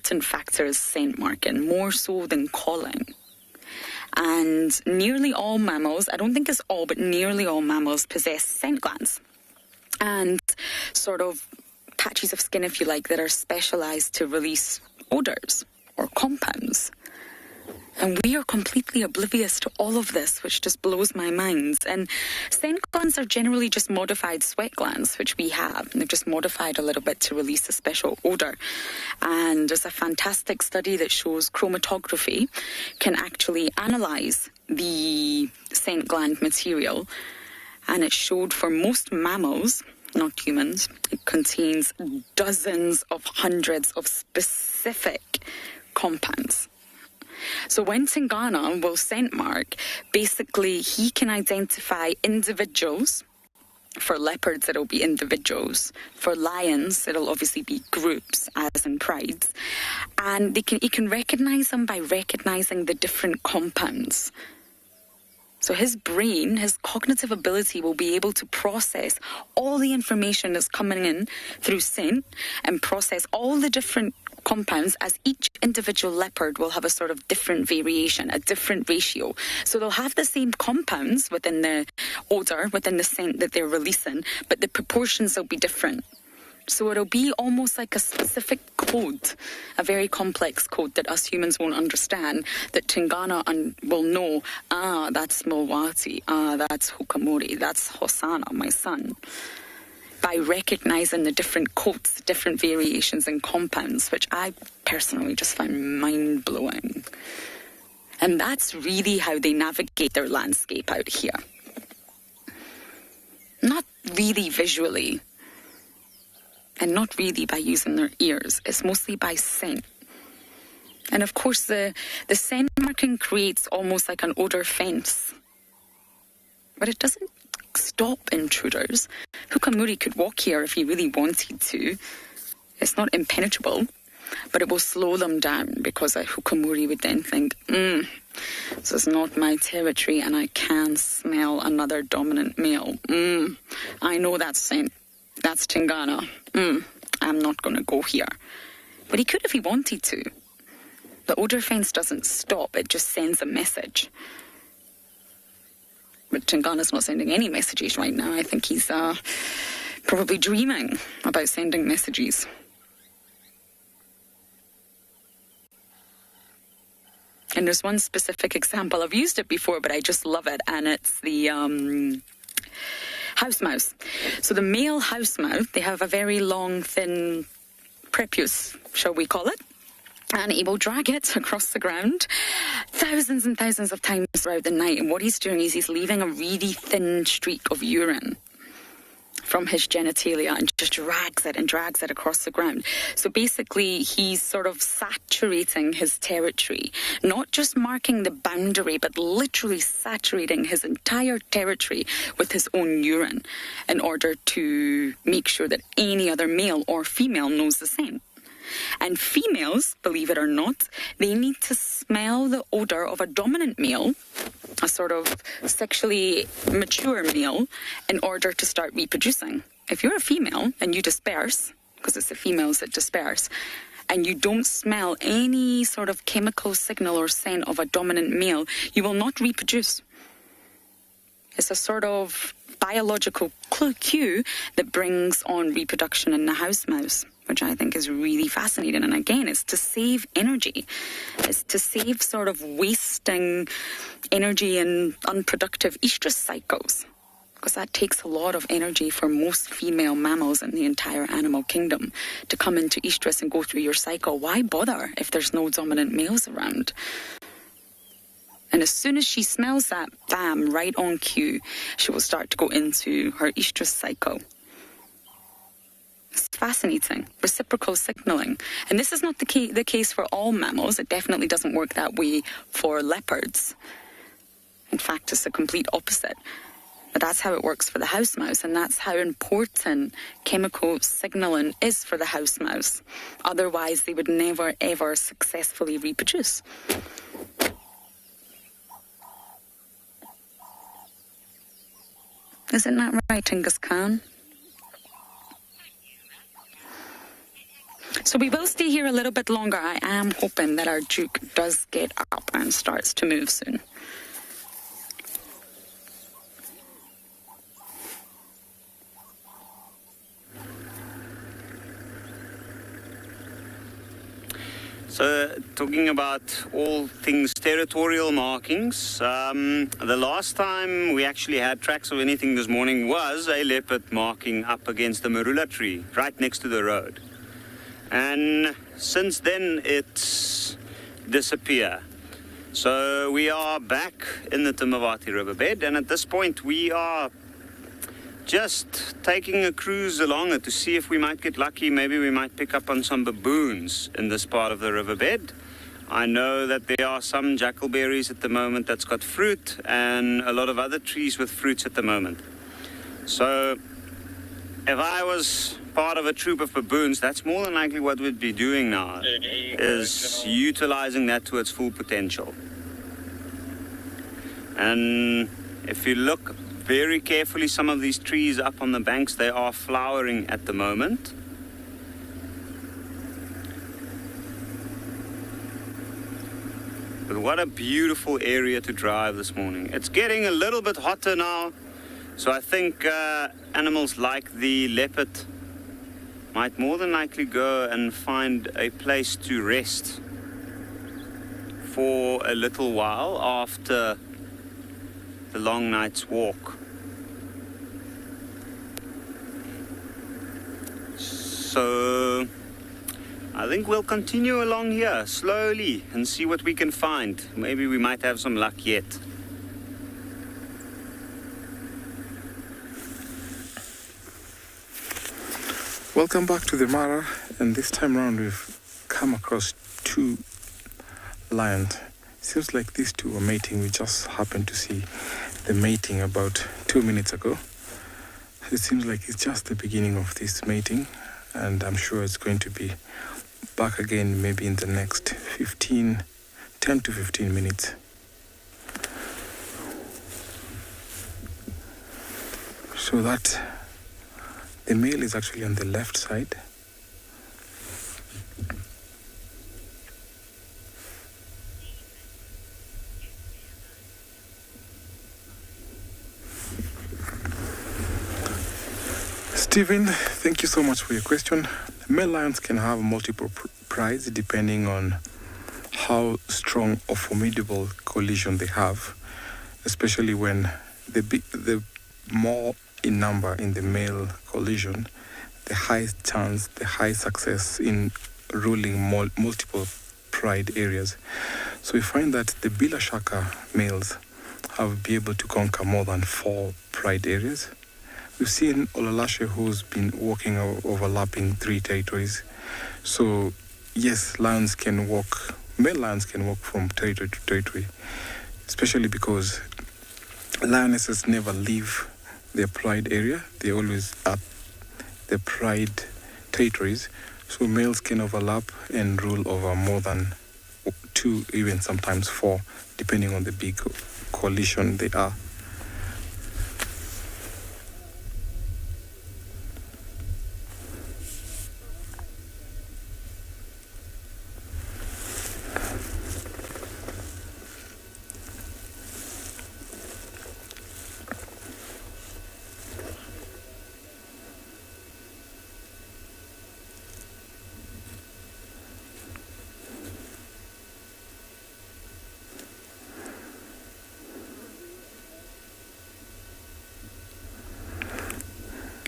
important factor is scent marking, more so than calling. And nearly all mammals, I don't think it's all, but nearly all mammals possess scent glands. And sort of patches of skin, if you like, that are specialised to release odours or compounds. And we are completely oblivious to all of this, which just blows my mind. And scent glands are generally just modified sweat glands, which we have. And they've just modified a little bit to release a special odour. And there's a fantastic study that shows chromatography can actually analyse the scent gland material. And it showed for most mammals, not humans, it contains dozens of hundreds of specific compounds. So when Tingana will scent mark, basically he can identify individuals. For leopards, it'll be individuals. For lions, it'll obviously be groups, as in prides. And he can recognise them by recognising the different compounds. So his brain, his cognitive ability will be able to process all the information that's coming in through scent and process all the different compounds, as each individual leopard will have a sort of different variation, a different ratio. So they'll have the same compounds within the odour, within the scent that they're releasing, but the proportions will be different. So it'll be almost like a specific code, a very complex code that us humans won't understand, that Tingana will know, that's Milwati, that's Hukamori, that's Hosanna, my son, by recognising the different codes, different variations and compounds, which I personally just find mind-blowing. And that's really how they navigate their landscape out here. Not really visually, and not really by using their ears. It's mostly by scent. And of course, the scent marking creates almost like an odour fence. But it doesn't stop intruders. Hukamuri could walk here if he really wanted to. It's not impenetrable, but it will slow them down, because a Hukamuri would then think, this is not my territory and I can smell another dominant male. I know that scent. That's Tingana. I'm not going to go here. But he could if he wanted to. The odour fence doesn't stop, it just sends a message. But Tingana's not sending any messages right now. I think he's probably dreaming about sending messages. And there's one specific example. I've used it before, but I just love it. And it's the house mouse. So the male house mouse, they have a very long, thin prepuce, shall we call it? And he will drag it across the ground thousands and thousands of times throughout the night. And what he's doing is he's leaving a really thin streak of urine from his genitalia and just drags it across the ground. So basically, he's sort of saturating his territory, not just marking the boundary, but literally saturating his entire territory with his own urine in order to make sure that any other male or female knows the same. And females, believe it or not, they need to smell the odour of a dominant male, a sort of sexually mature male, in order to start reproducing. If you're a female and you disperse, because it's the females that disperse, and you don't smell any sort of chemical signal or scent of a dominant male, you will not reproduce. It's a sort of biological cue that brings on reproduction in the house mouse, which I think is really fascinating. And again, it's to save energy. It's to save sort of wasting energy in unproductive estrus cycles, because that takes a lot of energy for most female mammals in the entire animal kingdom to come into estrus and go through your cycle. Why bother if there's no dominant males around? And as soon as she smells that, bam, right on cue, she will start to go into her estrus cycle. It's fascinating. Reciprocal signalling. And this is not the case for all mammals. It definitely doesn't work that way for leopards. In fact, it's the complete opposite. But that's how it works for the house mouse, and that's how important chemical signalling is for the house mouse. Otherwise, they would never, ever successfully reproduce. Isn't that right, Genghis Khan? So we will stay here a little bit longer. I am hoping that our Duke does get up and starts to move soon. So, talking about all things territorial markings, the last time we actually had tracks of anything this morning was a leopard marking up against the marula tree, right next to the road. And since then, it's disappeared. So, we are back in the Timavati riverbed, and at this point, we are just taking a cruise along it to see if we might get lucky. Maybe we might pick up on some baboons in this part of the riverbed. I know that there are some jackalberries at the moment that's got fruit, and a lot of other trees with fruits at the moment. So if I was part of a troop of baboons, that's more than likely what we'd be doing now, is utilizing that to its full potential. And if you look very carefully, some of these trees up on the banks, they are flowering at the moment. But what a beautiful area to drive this morning. It's getting a little bit hotter now, so I think animals like the leopard might more than likely go and find a place to rest for a little while after the long night's walk. So I think we'll continue along here slowly and see what we can find. Maybe we might have some luck yet. Welcome back to the Mara, and this time around we've come across two lions. Seems like these two are mating. We just happened to see the mating about 2 minutes ago. It seems like it's just the beginning of this mating, and I'm sure it's going to be back again maybe in the next 10 to 15 minutes. So that the male is actually on the left side. Stephen, thank you so much for your question. Male lions can have multiple prides depending on how strong or formidable collision they have, especially when the more in number in the male collision, the high chance, the high success in ruling multiple pride areas. So we find that the Bila Shaka males have been able to conquer more than 4 pride areas. We've seen Olalashe who's been walking overlapping 3 territories. So yes, male lions can walk from territory to territory, especially because lionesses never leave their pride area. They always at the pride territories. So males can overlap and rule over more than 2, even sometimes 4, depending on the big coalition they are.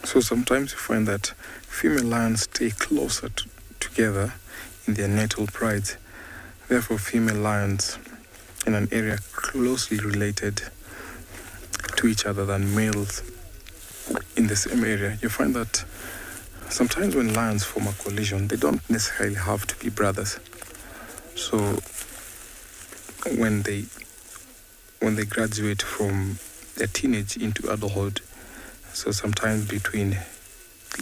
So sometimes you find that female lions stay closer together in their natal prides. Therefore, female lions in an area closely related to each other than males in the same area. You find that sometimes when lions form a collision, they don't necessarily have to be brothers. So when they graduate from their teenage into adulthood, so sometimes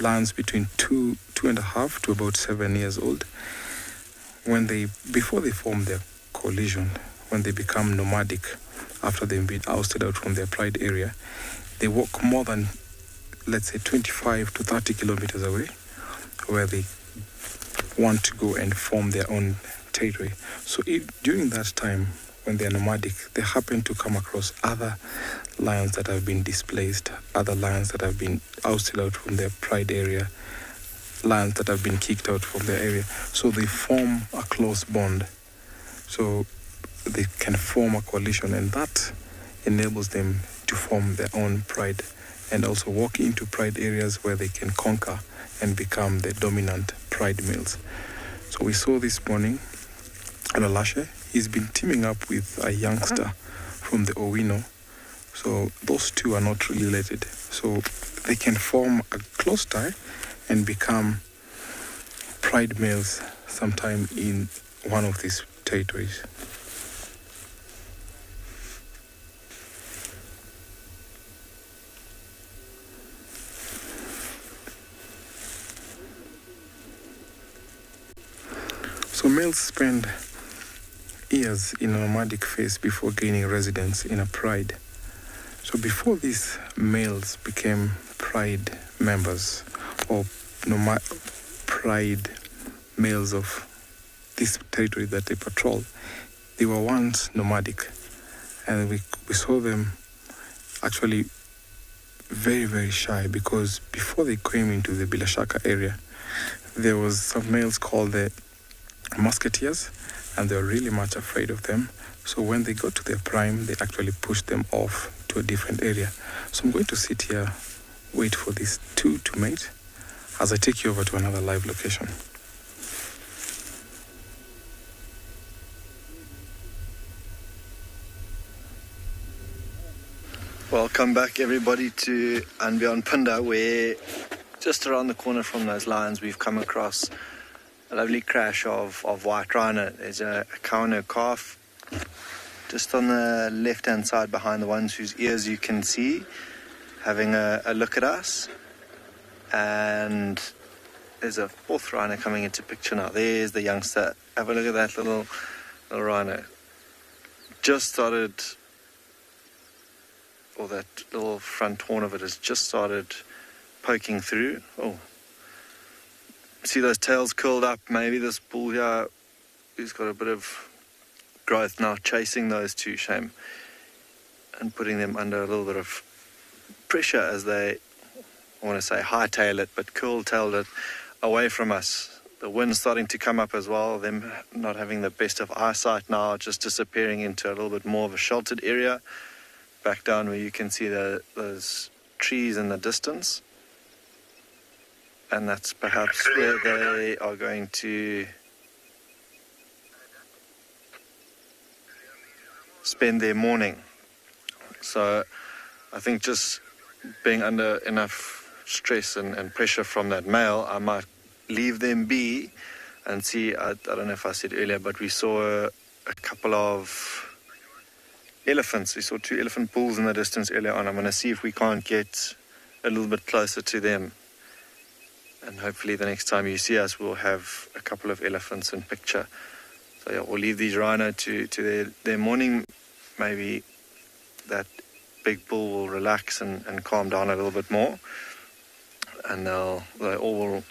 lions between 2.5 to about 7 years old, before they form their collision, when they become nomadic, after they've been ousted out from their pride area, they walk more than, let's say, 25 to 30 kilometers away, where they want to go and form their own territory. So during that time, when they're nomadic, they happen to come across other lions that have been displaced, other lions that have been ousted out from their pride area, lions that have been kicked out from their area. So they form a close bond. So they can form a coalition, and that enables them to form their own pride and also walk into pride areas where they can conquer and become the dominant pride males. So we saw this morning Alalashe, he's been teaming up with a youngster from the Owino. So those two are not related. So they can form a close tie and become pride males sometime in one of these territories. So males spend years in a nomadic phase before gaining residence in a pride. So before these males became pride members or pride males of this territory that they patrol, they were once nomadic, and we saw them actually very, very shy, because before they came into the Bilashaka area, there was some males called the musketeers, and they were really much afraid of them. So when they got to their prime, they actually pushed them off to a different area. So I'm going to sit here, wait for these two to mate, as I take you over to another live location. Welcome back, everybody, to and Beyond Pinda, where just around the corner from those lions we've come across a lovely crash of white rhino. There's a cow and a calf just on the left-hand side behind the ones whose ears you can see, having a look at us. And there's a fourth rhino coming into picture now. There's the youngster. Have a look at that little rhino. Just started, or that little front horn of it has just started poking through. Oh, see those tails curled up? Maybe this bull here, who's got a bit of growth now, chasing those two, shame, and putting them under a little bit of pressure as they, I want to say hightail it, but curl-tailed it away from us. The wind's starting to come up as well, them not having the best of eyesight now, just disappearing into a little bit more of a sheltered area, back down where you can see those trees in the distance. And that's perhaps where they are going to spend their morning. So I think just being under enough stress and pressure from that male, I might leave them be and see. I don't know if I said earlier, but we saw a couple of elephants. We saw two elephant bulls in the distance earlier on. I'm going to see if we can't get a little bit closer to them. And hopefully the next time you see us, we'll have a couple of elephants in picture. So yeah, we'll leave these rhino to their morning. Maybe that big bull will relax and calm down a little bit more. And they all will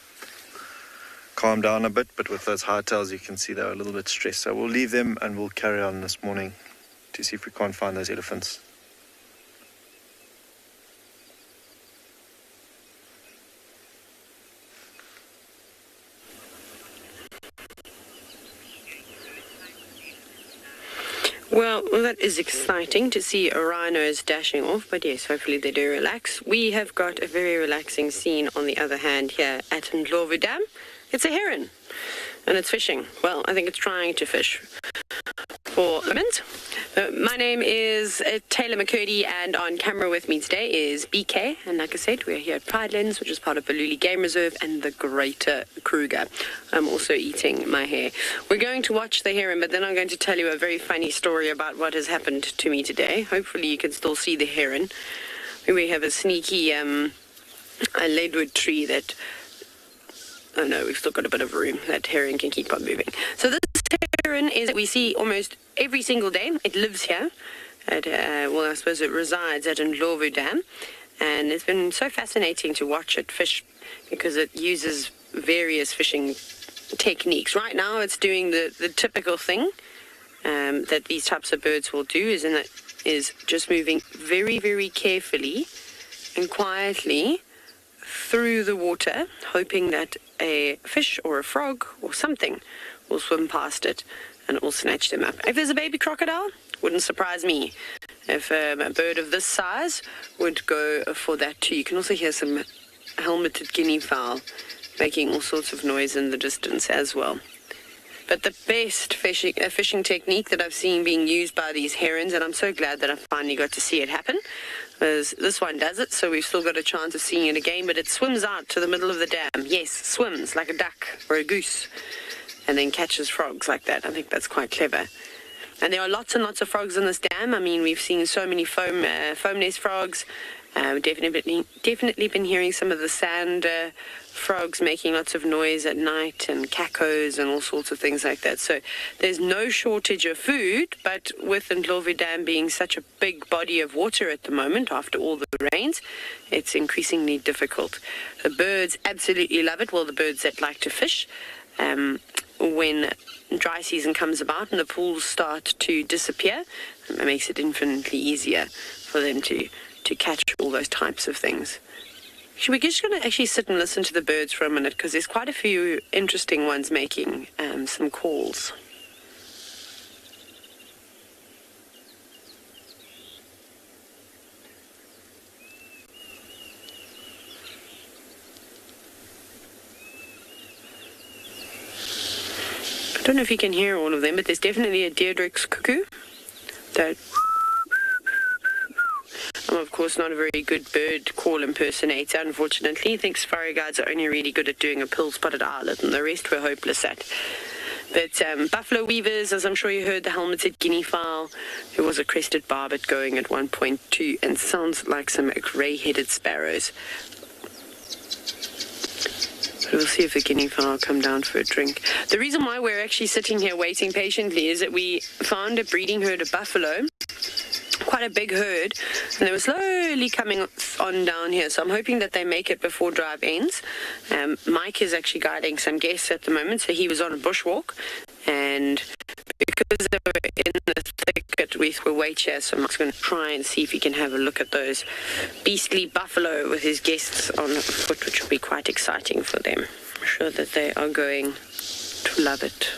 calm down a bit. But with those hardtails, you can see they're a little bit stressed. So we'll leave them and we'll carry on this morning to see if we can't find those elephants. Well, that is exciting to see rhinos dashing off, but yes, hopefully they do relax. We have got a very relaxing scene on the other hand here at Ndlovu Dam. It's a heron, and it's fishing. Well, I think it's trying to fish for a mint. My name is Taylor McCurdy, and on camera with me today is BK. And like I said, we're here at Pridelands, which is part of Baluli Game Reserve and the Greater Kruger. I'm also eating my hair. We're going to watch the heron, but then I'm going to tell you a very funny story about what has happened to me today. Hopefully you can still see the heron. We have a sneaky a leadwood tree that... Oh no, we've still got a bit of room. That heron can keep on moving. So this heron is that we see almost every single day. It lives here at, well, I suppose it resides at Ndlovu Dam. And it's been so fascinating to watch it fish because it uses various fishing techniques. Right now it's doing the typical thing that these types of birds will do, is just moving very, very carefully and quietly through the water, hoping that a fish or a frog or something will swim past it and it will snatch them up. If there's a baby crocodile, wouldn't surprise me if a bird of this size would go for that too. You can also hear some helmeted guinea fowl making all sorts of noise in the distance as well. But the best fishing technique that I've seen being used by these herons, and I'm so glad that I finally got to see it happen, is this one does it, so we've still got a chance of seeing it again, but it swims out to the middle of the dam. Yes, swims like a duck or a goose, and then catches frogs like that. I think that's quite clever. And there are lots and lots of frogs in this dam. I mean, we've seen so many foam nest frogs. Definitely been hearing some of the sand frogs making lots of noise at night, and cacos and all sorts of things like that. So there's no shortage of food, but with Ndlovu Dam being such a big body of water at the moment after all the rains, it's increasingly difficult. The birds absolutely love it. Well, the birds that like to fish. When dry season comes about and the pools start to disappear, it makes it infinitely easier for them to catch all those types of things. We're just going to actually sit and listen to the birds for a minute, because there's quite a few interesting ones making some calls. I don't know if you can hear all of them, but there's definitely a Deirdre's cuckoo. I'm, of course, not a very good bird call impersonator, unfortunately. I think safari guides are only really good at doing a pill-spotted owlet, and the rest we're hopeless at. But buffalo weavers, as I'm sure you heard, the helmeted guinea fowl. There was a crested barbet going at one point too, and sounds like some grey-headed sparrows. But we'll see if the guinea fowl will come down for a drink. The reason why we're actually sitting here waiting patiently is that we found a breeding herd of buffalo, quite a big herd, and they were slowly coming on down here, so I'm hoping that they make it before drive ends. Mike is actually guiding some guests at the moment, so he was on a bushwalk, and because they were in the thicket, we were wait here, so Mike's going to try and see if he can have a look at those beastly buffalo with his guests on foot, which will be quite exciting for them. I'm sure that they are going to love it.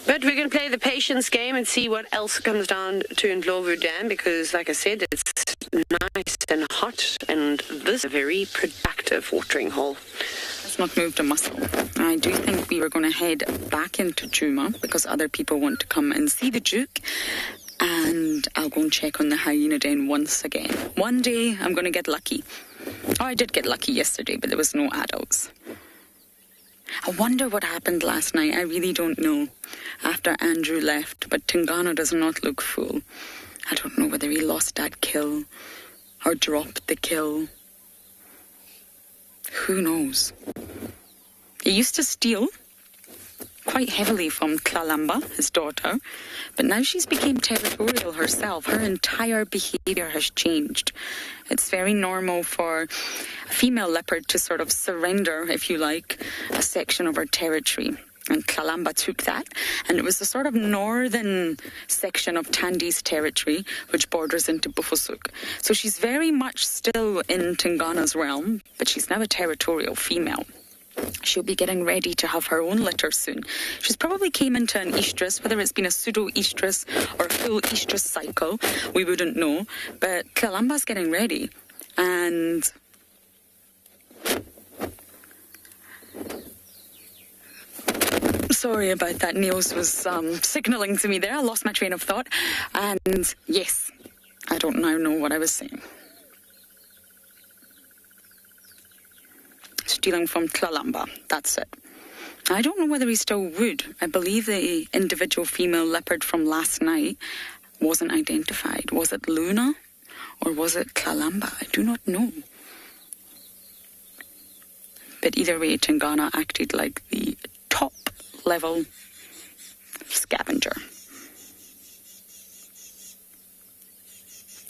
But we're going to play the patience game and see what else comes down to Ndlovu Dam, because, like I said, it's nice and hot, and this is a very productive watering hole. It's not moved a muscle. I do think we were going to head back into Djuma because other people want to come and see the Duke, and I'll go and check on the hyena den once again. One day I'm going to get lucky. Oh, I did get lucky yesterday, but there was no adults. I wonder what happened last night. I really don't know after Andrew left, but Tingana does not look full. I don't know whether he lost that kill or dropped the kill. Who knows? He used to steal quite heavily from Kalamba, his daughter, but now she's become territorial herself. Her entire behavior has changed. It's very normal for a female leopard to sort of surrender, if you like, a section of her territory. And Kalamba took that, and it was the sort of northern section of Tandi's territory, which borders into Bufosuk. So she's very much still in Tingana's realm, but she's now a territorial female. She'll be getting ready to have her own litter soon. She's probably came into an estrus, whether it's been a pseudo-estrus or a full estrus cycle, we wouldn't know. But Kalamba's getting ready. And sorry about that. Niels was signalling to me there. I lost my train of thought. And yes, I don't now know what I was saying. Stealing from Kalamba, that's it. I don't know whether he still would. I believe the individual female leopard from last night wasn't identified. Was it Luna or was it Kalamba? I do not know. But either way, Tingana acted like the top level scavenger.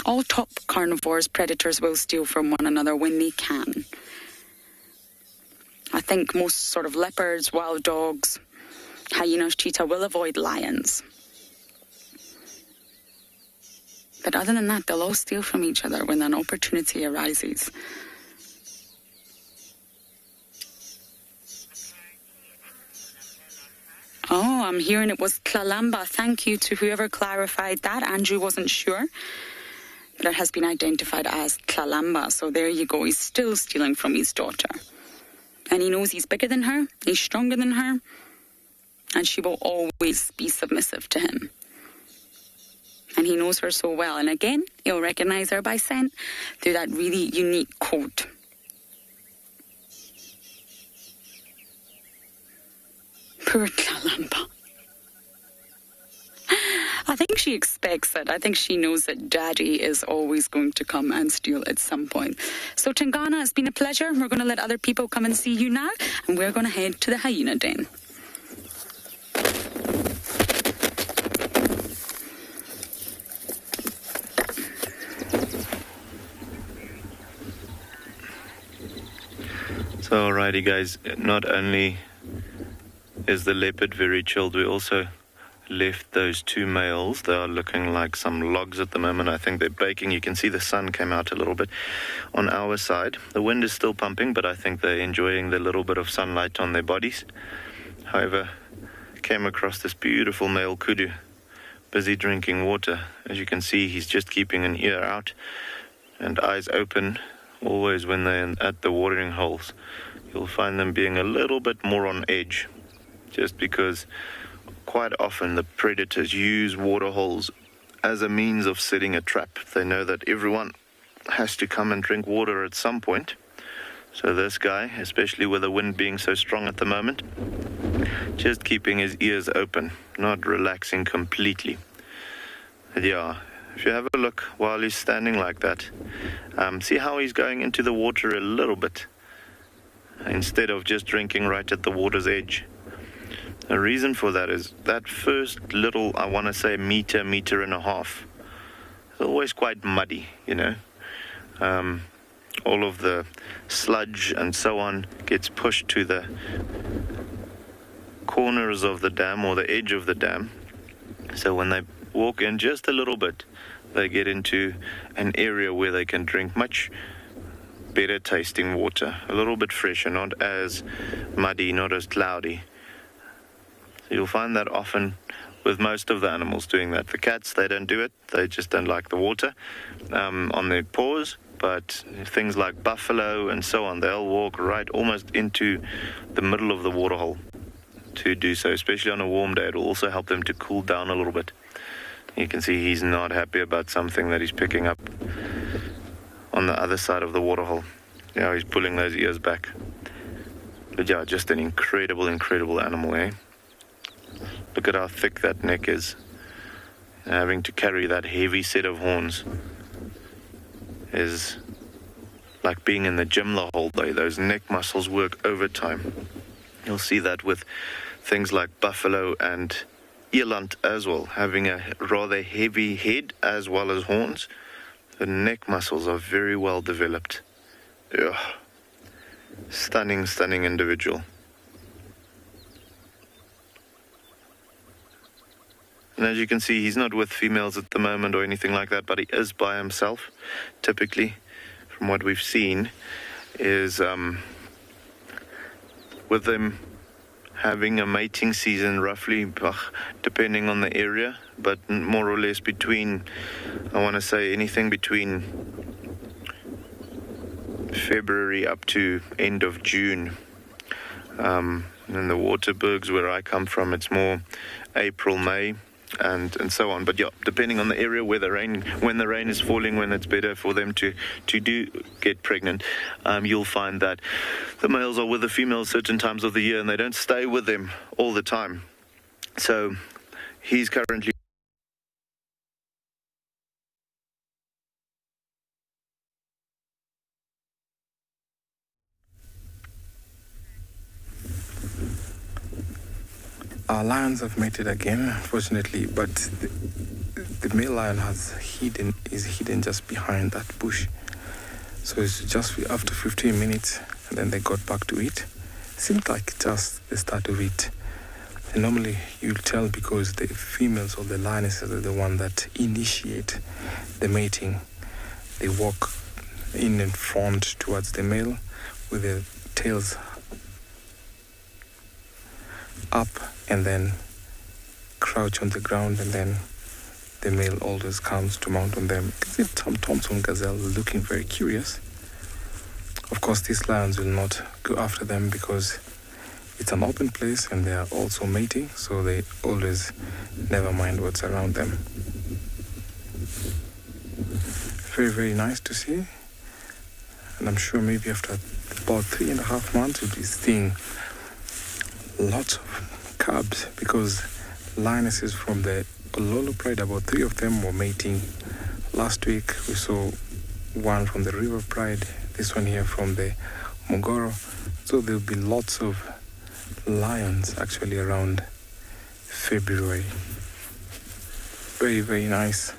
All top carnivores, predators will steal from one another when they can. I think most sort of leopards, wild dogs, hyenas, cheetah will avoid lions. But other than that, they'll all steal from each other when an opportunity arises. Oh, I'm hearing it was Tlalamba. Thank you to whoever clarified that. Andrew wasn't sure, but it has been identified as Tlalamba. So there you go. He's still stealing from his daughter. And he knows he's bigger than her, he's stronger than her, and she will always be submissive to him. And he knows her so well. And again, he'll recognize her by scent through that really unique coat. Poor Kalamba. I think she expects it. I think she knows that Daddy is always going to come and steal at some point. So Tingana, it's been a pleasure. We're going to let other people come and see you now, and we're going to head to the hyena den. So alrighty guys, not only is the leopard very chilled, we also left those two males. They are looking like some logs at the moment. I think they're baking. You can see the sun came out a little bit on our side. The wind is still pumping, but I think they're enjoying the little bit of sunlight on their bodies. However, came across this beautiful male kudu, busy drinking water. As you can see, he's just keeping an ear out and eyes open, always when they're at the watering holes. You'll find them being a little bit more on edge, just because quite often the predators use water holes as a means of setting a trap. They know that everyone has to come and drink water at some point. So this guy, especially with the wind being so strong at the moment, just keeping his ears open, not relaxing completely. But yeah, if you have a look while he's standing like that, see how he's going into the water a little bit, instead of just drinking right at the water's edge. The reason for that is that first little, I want to say meter and a half, is always quite muddy, you know. All of the sludge and so on gets pushed to the corners of the dam or the edge of the dam. So when they walk in just a little bit, they get into an area where they can drink much better tasting water, a little bit fresher, not as muddy, not as cloudy. So you'll find that often with most of the animals doing that. The cats, they don't do it. They just don't like the water on their paws. But things like buffalo and so on, they'll walk right almost into the middle of the waterhole to do so, especially on a warm day. It'll also help them to cool down a little bit. You can see he's not happy about something that he's picking up on the other side of the waterhole. Yeah, he's pulling those ears back. But yeah, just an incredible animal, eh? Look at how thick that neck is. Having to carry that heavy set of horns is like being in the gym the whole day. Those neck muscles work overtime. You'll see that with things like buffalo and eland as well, having a rather heavy head as well as horns. The neck muscles are very well developed. Ugh. Stunning individual. And as you can see, he's not with females at the moment or anything like that, but he is by himself. Typically, from what we've seen, is with them having a mating season roughly, depending on the area, but more or less between, I want to say anything between February up to end of June. And in the Waterbergs, where I come from, it's more April, May. And so on. But yeah, depending on the area where when the rain is falling, when it's better for them to do get pregnant, you'll find that the males are with the females certain times of the year and they don't stay with them all the time. So he's currently Our lions have mated again, fortunately, but the male lion is hidden just behind that bush. So it's just after 15 minutes, and then they got back to it. Seemed like just the start of it. And normally you'll tell because the females or the lionesses are the one that initiate the mating. They walk in and front towards the male with their tails up and then crouch on the ground, and then the male always comes to mount on them. You can see some Thompson gazelle looking very curious. Of course, these lions will not go after them because it's an open place and they are also mating, so they always never mind what's around them. Very, very nice to see. And I'm sure maybe after about 3.5 months we'll be seeing lots of cubs, because lionesses from the Ololo Pride, about 3 of them were mating. Last week we saw one from the River Pride, this one here from the Mogoro. So there'll be lots of lions actually around February. Very, very nice.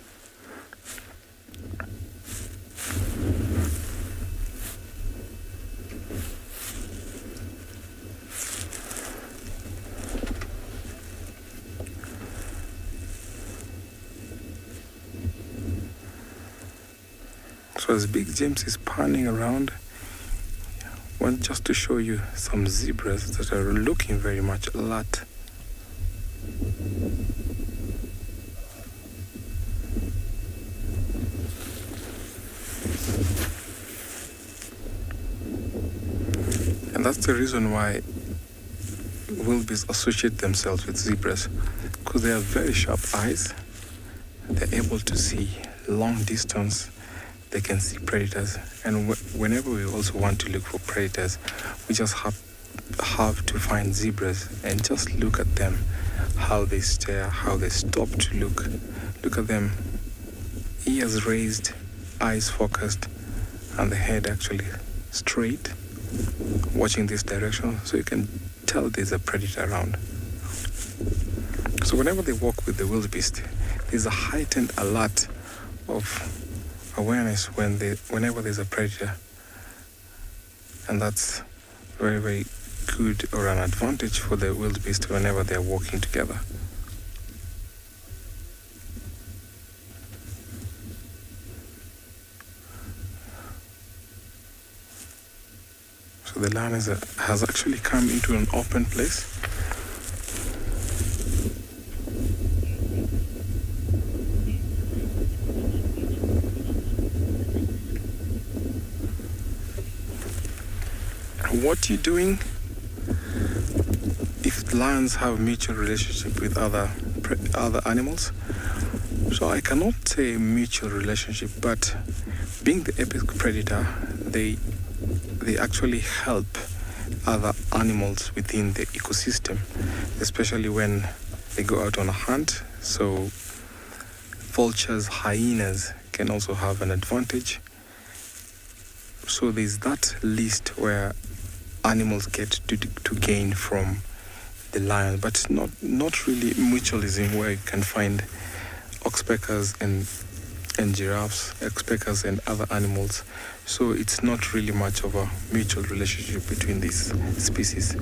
So as Big James is panning around, I want just to show you some zebras that are looking very much alert. And that's the reason why wildebeest associate themselves with zebras, because they have very sharp eyes. They're able to see long distance. They can see predators, and whenever we also want to look for predators, we just have to find zebras and just look at them, how they stare, how they stop to look. Look at them, ears raised, eyes focused, and the head actually straight, watching this direction, so you can tell there's a predator around. So whenever they walk with the wildebeest, there's a heightened alert of awareness whenever there's a predator, and that's very, very good, or an advantage for the wildebeest whenever they're walking together. So the lion has actually come into an open place. What you're doing, if lions have mutual relationship with other animals, so I cannot say mutual relationship, but being the apex predator, they actually help other animals within the ecosystem, especially when they go out on a hunt. So vultures, hyenas can also have an advantage. So there's that list where animals get to gain from the lion, but not really mutualism, where you can find oxpeckers and giraffes, oxpeckers and other animals. So it's not really much of a mutual relationship between these species.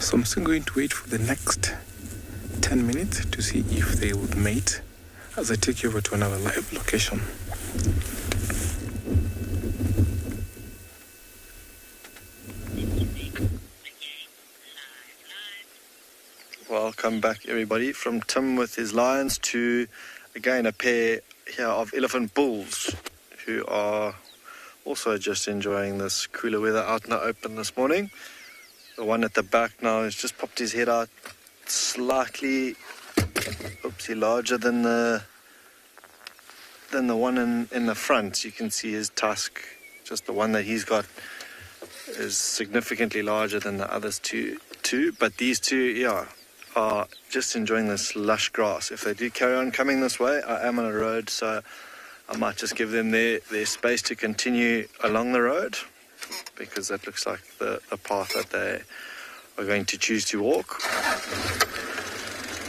So I'm still going to wait for the next 10 minutes to see if they would mate as I take you over to another live location. Welcome back, everybody, from Tim with his lions to, again, a pair here of elephant bulls who are also just enjoying this cooler weather out in the open this morning. The one at the back now has just popped his head out, slightly larger than the one in the front. You can see his tusk. Just the one that he's got is significantly larger than the others two. But these two, are just enjoying this lush grass. If they do carry on coming this way, I am on a road, so I might just give them their space to continue along the road, because that looks like the path that they are going to choose to walk.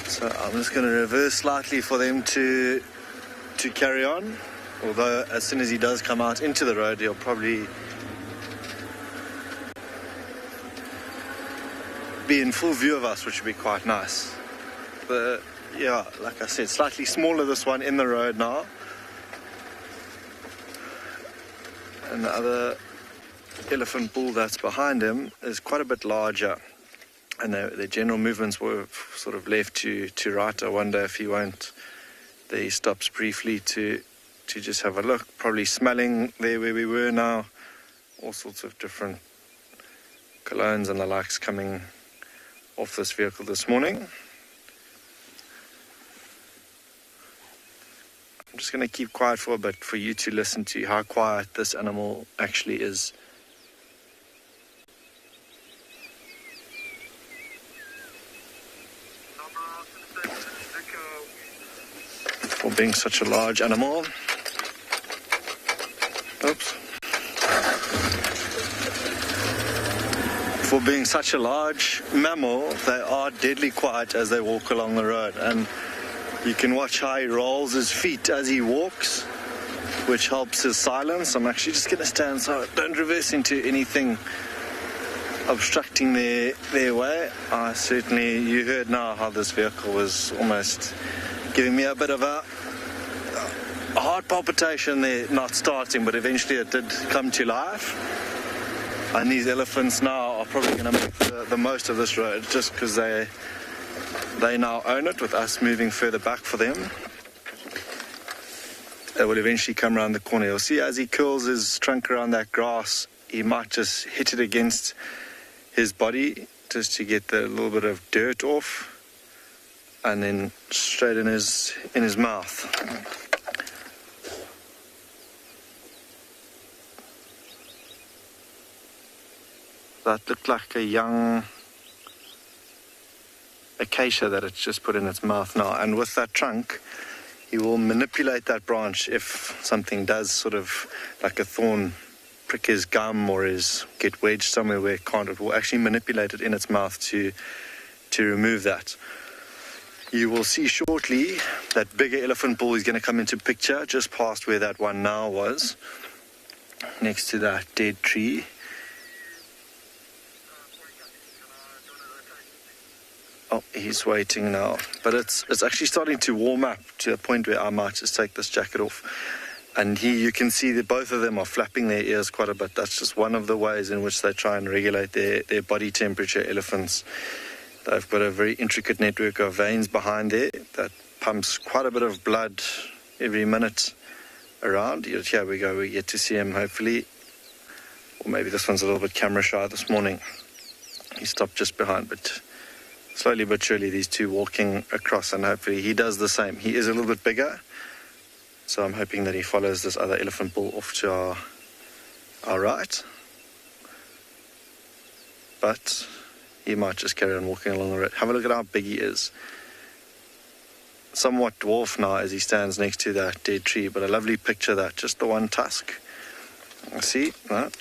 So I'm just going to reverse slightly for them to carry on, although as soon as he does come out into the road, he'll probably be in full view of us, which would be quite nice. But yeah, like I said, slightly smaller, this one in the road now, and the other elephant bull that's behind him is quite a bit larger, and their general movements were sort of left to right. I wonder if he won't. There he stops briefly to just have a look, probably smelling there where we were now. All sorts of different colognes and the likes coming off this vehicle this morning. I'm just going to keep quiet for a bit for you to listen to how quiet this animal actually is. For being such a large animal. Oops. For being such a large mammal, they are deadly quiet as they walk along the road. And you can watch how he rolls his feet as he walks, which helps his silence. I'm actually just going to stand so I don't reverse into anything obstructing their way. You heard now how this vehicle was almost giving me a bit of a heart palpitation there, not starting, but eventually it did come to life. And these elephants now are probably going to make the most of this road, just because they now own it, with us moving further back for them. They will eventually come around the corner. You'll see as he curls his trunk around that grass, he might just hit it against his body just to get the little bit of dirt off, and then straight in his mouth. That looked like a young acacia that it's just put in its mouth now. And with that trunk, he will manipulate that branch if something does sort of, like a thorn, prick his gum or get wedged somewhere where it can't. It will actually manipulate it in its mouth to remove that. You will see shortly that bigger elephant bull is going to come into picture just past where that one now was, next to that dead tree. Oh, he's waiting now, but it's actually starting to warm up to a point where I might just take this jacket off. And here you can see that both of them are flapping their ears quite a bit. That's just one of the ways in which they try and regulate their body temperature, elephants. They've got a very intricate network of veins behind there that pumps quite a bit of blood every minute around. Here we go, we get to see him hopefully. Or maybe this one's a little bit camera shy this morning. He stopped just behind, but slowly but surely these two walking across, and hopefully he does the same. He is a little bit bigger, so I'm hoping that he follows this other elephant bull off to our right. But he might just carry on walking along the road. Have a look at how big he is. Somewhat dwarf now as he stands next to that dead tree, but a lovely picture that, just the one tusk. See, that?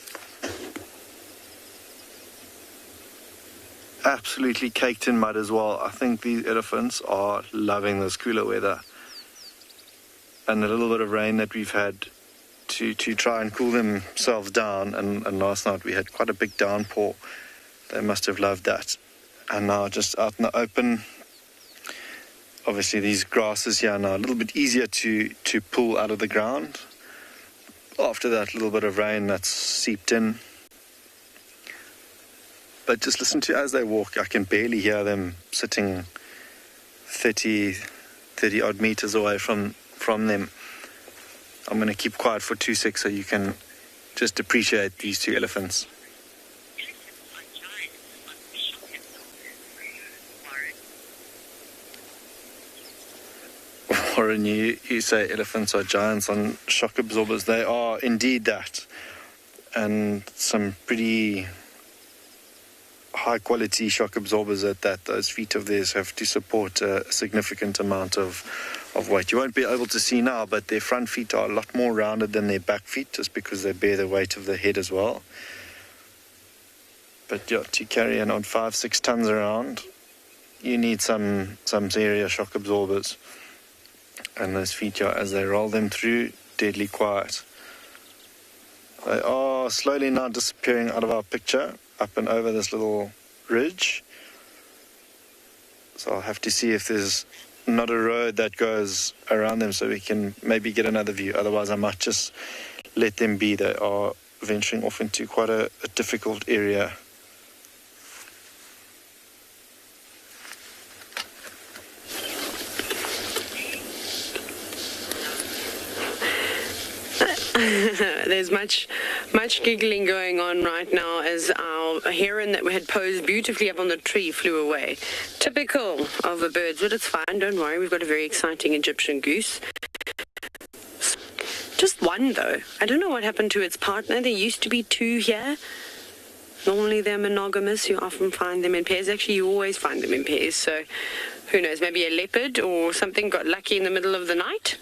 Absolutely caked in mud as well. I think these elephants are loving this cooler weather. And a little bit of rain that we've had to try and cool themselves down. And last night we had quite a big downpour. They must have loved that. And now just out in the open, obviously these grasses here are now a little bit easier to pull out of the ground after that little bit of rain that's seeped in. But just listen to as they walk. I can barely hear them sitting 30 odd meters away from them. I'm going to keep quiet for 2 seconds so you can just appreciate these two elephants. Warren, you say elephants are giants on shock absorbers. They are indeed that. And some pretty high quality shock absorbers at that. Those feet of theirs have to support a significant amount of weight. You won't be able to see now, but their front feet are a lot more rounded than their back feet, just because they bear the weight of the head as well. But yeah, to carry an odd 5-6 tons around, you need some serious shock absorbers. And those feet, yeah, as they roll them through, deadly quiet. They are slowly now disappearing out of our picture, up and over this little ridge. So I'll have to see if there's not a road that goes around them so we can maybe get another view. Otherwise, I might just let them be. They are venturing off into quite a difficult area. There's much giggling going on right now as our heron that we had posed beautifully up on the tree flew away. Typical of the birds, but it's fine, don't worry. We've got a very exciting Egyptian goose. Just one, though. I don't know what happened to its partner. There used to be 2 here. Normally they're monogamous. You often find them in pairs. Actually, you always find them in pairs, so who knows, maybe a leopard or something got lucky in the middle of the night.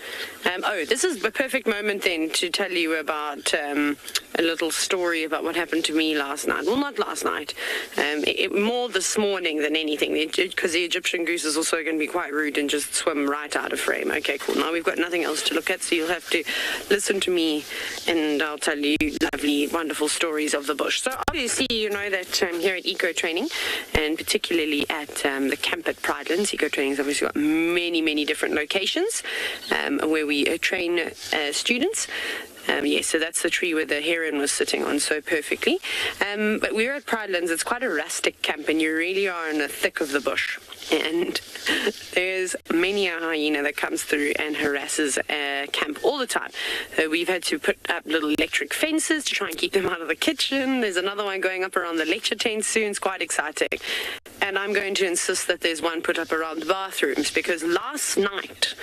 This is the perfect moment then to tell you about a little story about what happened to me last night. Well, not last night. More this morning than anything, because the Egyptian goose is also going to be quite rude and just swim right out of frame. Okay, cool. Now we've got nothing else to look at, so you'll have to listen to me and I'll tell you lovely, wonderful stories of the bush. So obviously you know that here at Eco Training, and particularly at the camp at Pridelands, Eco Training's obviously got many different locations where we train students. So that's the tree where the heron was sitting on so perfectly. But we're at Pridelands. It's quite a rustic camp, and you really are in the thick of the bush. And there's many a hyena that comes through and harasses camp all the time. We've had to put up little electric fences to try and keep them out of the kitchen. There's another one going up around the lecture tent soon. It's quite exciting. And I'm going to insist that there's one put up around the bathrooms, because last night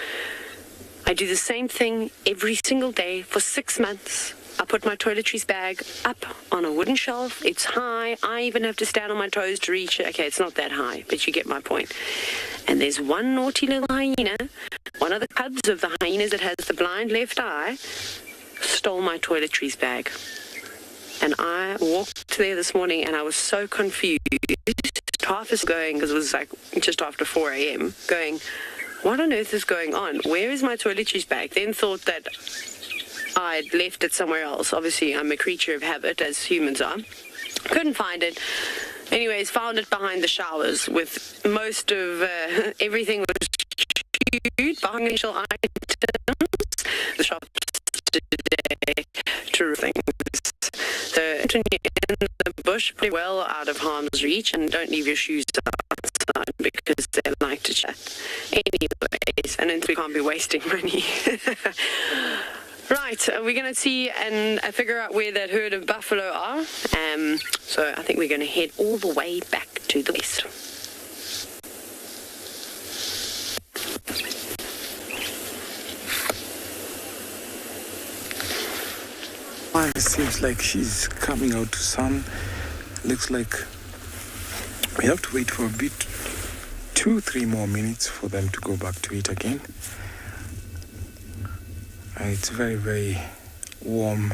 I do the same thing every single day for 6 months. I put my toiletries bag up on a wooden shelf. It's high. I even have to stand on my toes to reach it. Okay, it's not that high, but you get my point. And there's one naughty little hyena, one of the cubs of the hyenas that has the blind left eye, stole my toiletries bag. And I walked there this morning and I was so confused. Half is going, because it was like just after 4 a.m., going, what on earth is going on? Where is my toiletries bag? Then thought that I'd left it somewhere else. Obviously, I'm a creature of habit, as humans are. Couldn't find it. Anyways, found it behind the showers with most of everything was chewed, financial items. The shops today, true things. So, in the bush, pretty well out of harm's reach, and don't leave your shoes outside because they like to chat. Anyways, and then we can't be wasting money. Right, we're going to see and figure out where that herd of buffalo are. So I think we're going to head all the way back to the west. It seems like she's coming out to sun. Looks like we have to wait for a bit, 2-3 more minutes for them to go back to it again. It's very warm,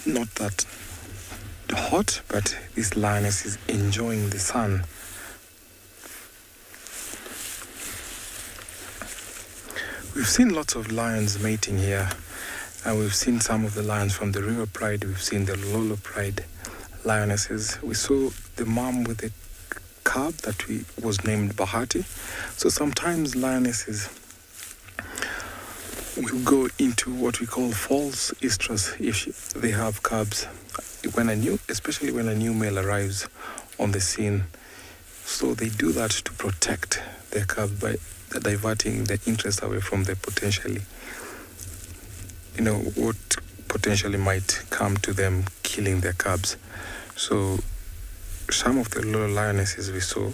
not that hot, but this lioness is enjoying the sun. We've seen lots of lions mating here, and we've seen some of the lions from the River Pride. We've seen the Lolo Pride lionesses. We saw the mom with the cub that was named Bahati. So sometimes lionesses will go into what we call false estrus if they have cubs, especially when a new male arrives on the scene. So they do that to protect their cub by diverting the interest away from the what potentially might come to them killing their cubs. So some of the little lionesses we saw,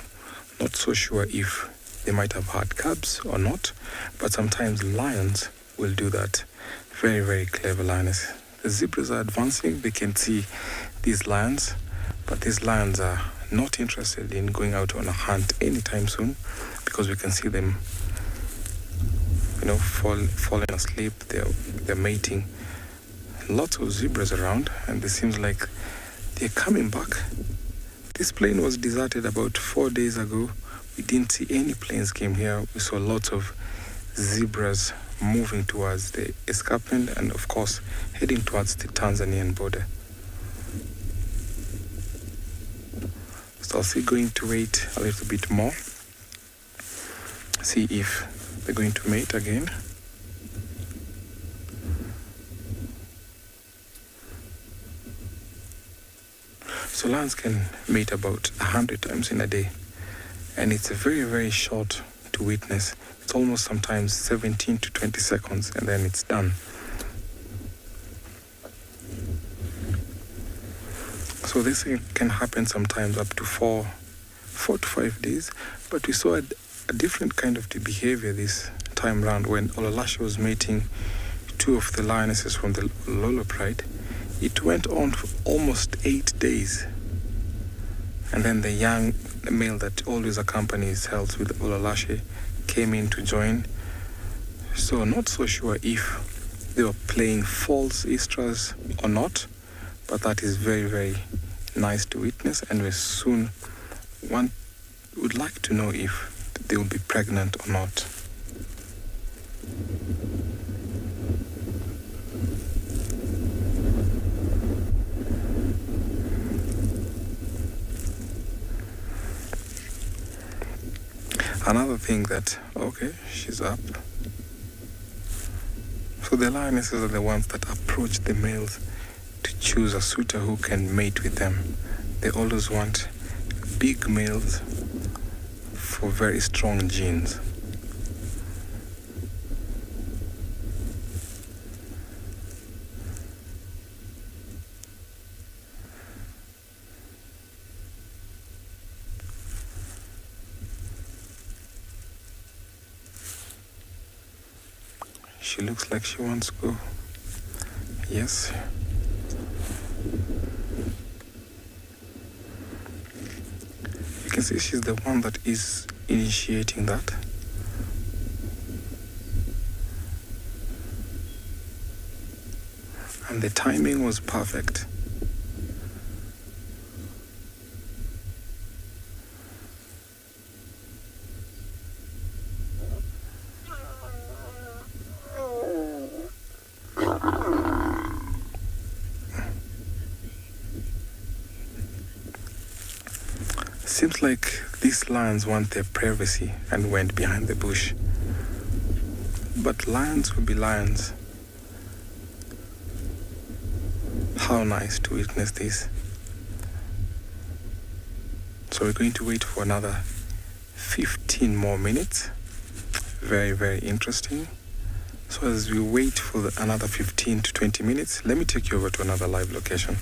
not so sure if they might have had cubs or not, but sometimes lions will do that. Very clever lioness. The zebras are advancing. They can see these lions, but these lions are not interested in going out on a hunt anytime soon, because we can see them falling asleep. They're mating. Lots of zebras around, and it seems like they're coming back. This plain was deserted about 4 days ago. We didn't see any planes came here. We saw lots of zebras moving towards the escarpment and, of course, heading towards the Tanzanian border. So I'll see going to wait a little bit more, see if they're going to mate again. So lions can mate about 100 times in a day, and it's very, very short to witness. It's almost sometimes 17 to 20 seconds, and then it's done. So this can happen sometimes up to 4 to 5 days, but we saw a different kind of behavior this time round when Ololache was mating two of the lionesses from the Lolo Pride. It went on for almost 8 days. And then the young male that always accompanies health with Ololache came in to join. So not so sure if they were playing false estrus or not, but that is very, very nice to witness, and one would like to know if they will be pregnant or not. Another thing that, okay, she's up. So the lionesses are the ones that approach the males to choose a suitor who can mate with them. They always want big males for very strong genes. She looks like she wants to go. Yes. You can see she's the one that is initiating that. And the timing was perfect. Seems like these lions want their privacy and went behind the bush. But lions will be lions. How nice to witness this. So we're going to wait for another 15 more minutes. Very, very interesting. So as we wait for another 15 to 20 minutes, let me take you over to another live location.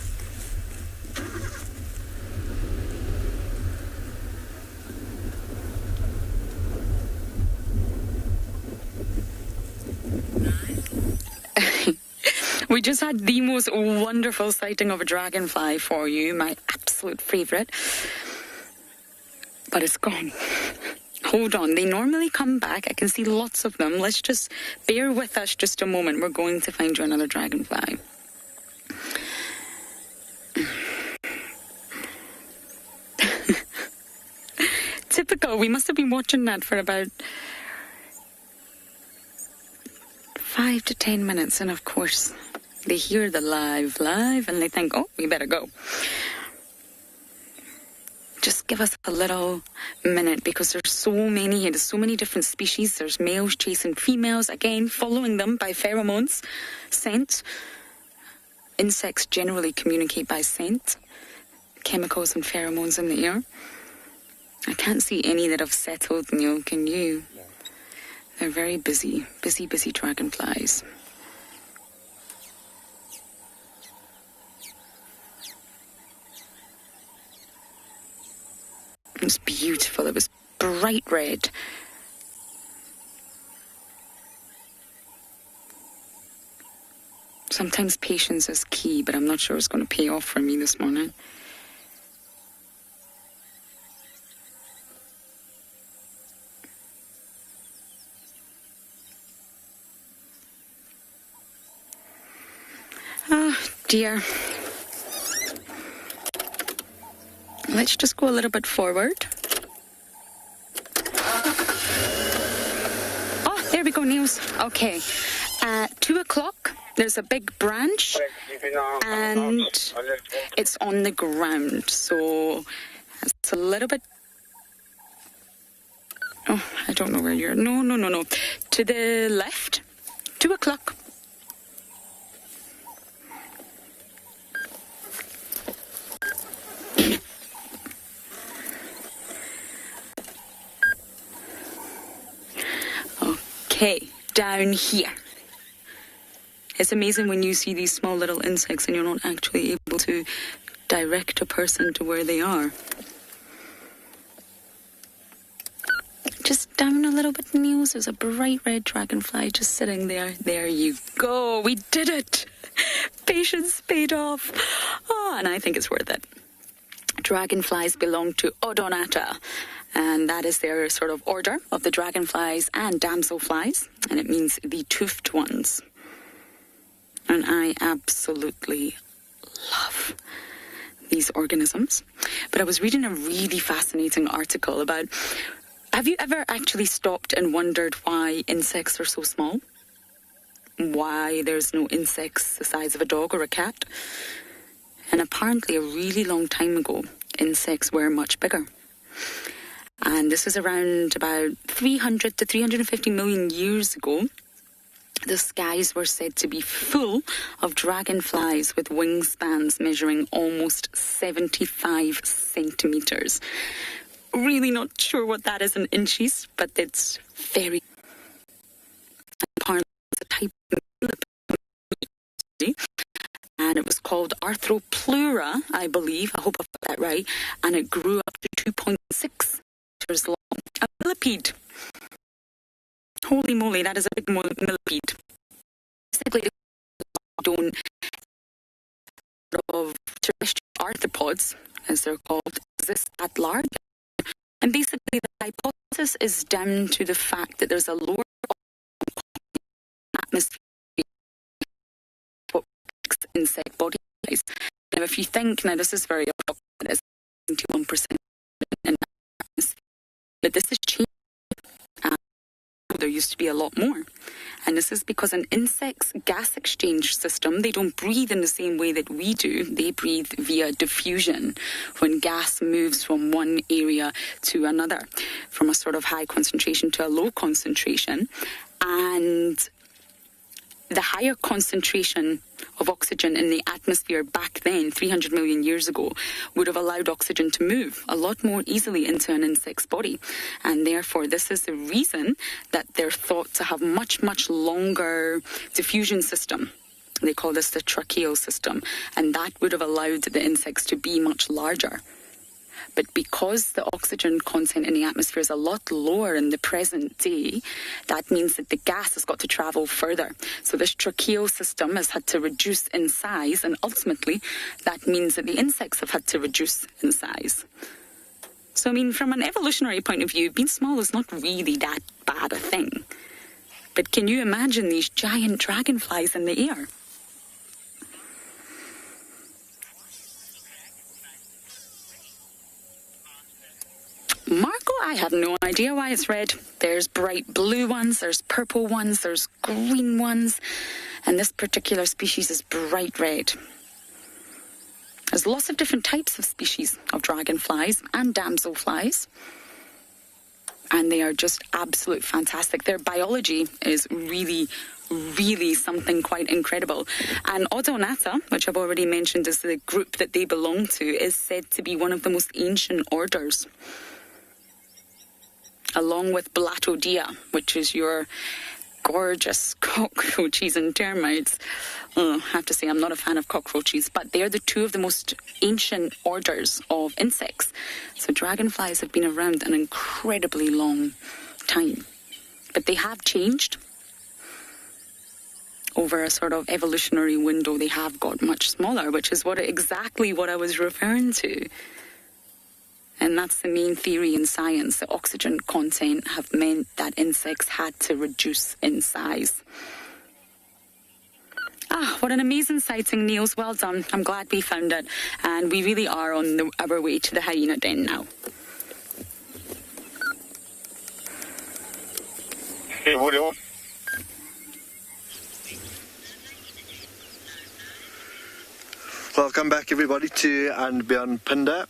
We just had the most wonderful sighting of a dragonfly for you, my absolute favourite. But it's gone. Hold on, they normally come back. I can see lots of them. Let's just bear with us just a moment. We're going to find you another dragonfly. Typical. We must have been watching that for about 5 to 10 minutes, and of course they hear the live, and they think, oh, we better go. Just give us a little minute, because there's so many here. There's so many different species. There's males chasing females, again, following them by pheromones, scent. Insects generally communicate by scent, chemicals and pheromones in the air. I can't see any that have settled, Neil, can you? They're very busy dragonflies. It was beautiful. It was bright red. Sometimes patience is key, but I'm not sure it's going to pay off for me this morning. dear. Let's just go a little bit forward. Oh, there we go, Niels. Okay. At 2 o'clock, there's a big branch, and it's on the ground. So it's a little bit... Oh, I don't know where you're... No. To the left, 2 o'clock. Okay, down here. It's amazing when you see these small little insects and you're not actually able to direct a person to where they are. Just down a little bit, Niels. There's a bright red dragonfly just sitting there. There you go. We did it. Patience paid off. Oh, and I think it's worth it. Dragonflies belong to Odonata, and that is their sort of order of the dragonflies and damselflies, and it means the toothed ones. And I absolutely love these organisms. But I was reading a really fascinating article about, have you ever actually stopped and wondered why insects are so small? Why there's no insects the size of a dog or a cat? And apparently a really long time ago, insects were much bigger. And this is around about 300 to 350 million years ago. The skies were said to be full of dragonflies with wingspans measuring almost 75 centimeters. Really not sure what that is in inches, but it's very... Apparently it's a type of millipede, and it was called Arthropleura, I believe. I hope I've got that right. And it grew up to 2.6 meters long. A millipede. Holy moly, that is a big millipede. Basically, don't of terrestrial arthropods, as they're called, exist at large. And basically, the hypothesis is down to the fact that there's a lower atmosphere for insect body size. Now, if you think, now this is very obvious, 21% in the atmosphere, but this is changing. There used to be a lot more. And this is because an insect's gas exchange system, they don't breathe in the same way that we do. They breathe via diffusion, when gas moves from one area to another, from a sort of high concentration to a low concentration. And the higher concentration of oxygen in the atmosphere back then, 300 million years ago, would have allowed oxygen to move a lot more easily into an insect's body. And therefore, this is the reason that they're thought to have much, much longer diffusion system. They call this the tracheal system. And that would have allowed the insects to be much larger. But because the oxygen content in the atmosphere is a lot lower in the present day, that means that the gas has got to travel further. So this tracheal system has had to reduce in size, and ultimately that means that the insects have had to reduce in size. So, I mean, from an evolutionary point of view, being small is not really that bad a thing. But can you imagine these giant dragonflies in the air? Marco, I have no idea why it's red. There's bright blue ones, there's purple ones, there's green ones, and this particular species is bright red. There's lots of different types of species of dragonflies and damselflies, and they are just absolute fantastic. Their biology is really something quite incredible. And Odonata, which I've already mentioned is the group that they belong to, is said to be one of the most ancient orders, along with Blattodea, which is your gorgeous cockroaches and termites. I have to say, I'm not a fan of cockroaches, but they're the two of the most ancient orders of insects. So dragonflies have been around an incredibly long time. But they have changed. Over a sort of evolutionary window, they have got much smaller, which is exactly what I was referring to. And that's the main theory in science. The oxygen content have meant that insects had to reduce in size. What an amazing sighting, Niels. Well done. I'm glad we found it. And we really are on our way to the hyena den now. Hey, what do you want? Welcome back, everybody, to and beyond Pinda,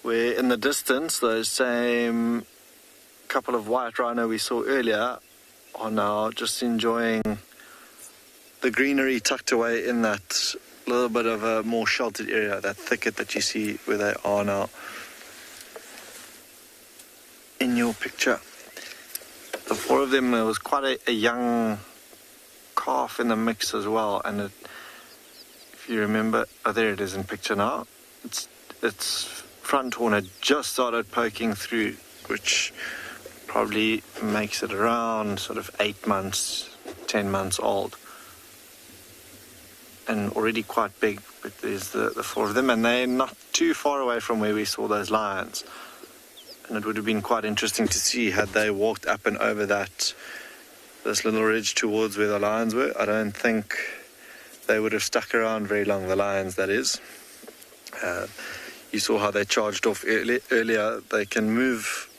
where in the distance those same couple of white rhino we saw earlier are now just enjoying the greenery tucked away in that little bit of a more sheltered area, that thicket that you see where they are now in your picture. The four of them, there was quite a young calf in the mix as well, and if you remember, there it is in picture now, its front horn had just started poking through, which probably makes it around sort of 8 months, 10 months old. And already quite big, but there's the four of them, and they're not too far away from where we saw those lions. And it would have been quite interesting to see had they walked up and over this little ridge towards where the lions were. I don't think they would have stuck around very long, the lions, that is. You saw how they charged off earlier. They can move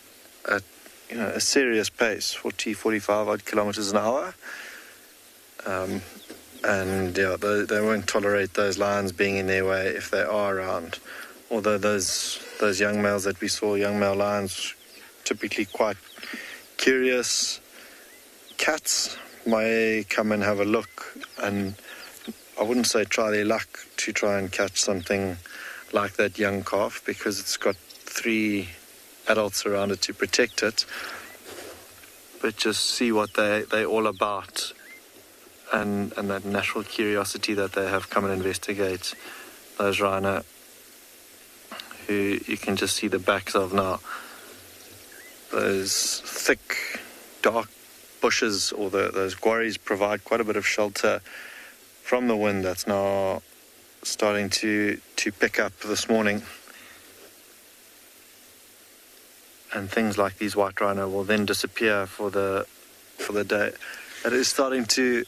at a serious pace, 40, 45 odd kilometers an hour. And yeah, they won't tolerate those lions being in their way if they are around. Although those young males that we saw, young male lions, typically quite curious cats, may come and have a look, and I wouldn't say try their luck to try and catch something like that young calf, because it's got 3 adults around it to protect it, but just see what they're all about. And that natural curiosity that they have come and investigate those rhino, who you can just see the backs of now. Those thick, dark bushes, or those quarries, provide quite a bit of shelter from the wind that's now starting to pick up this morning. And things like these white rhino will then disappear for the day. It is starting to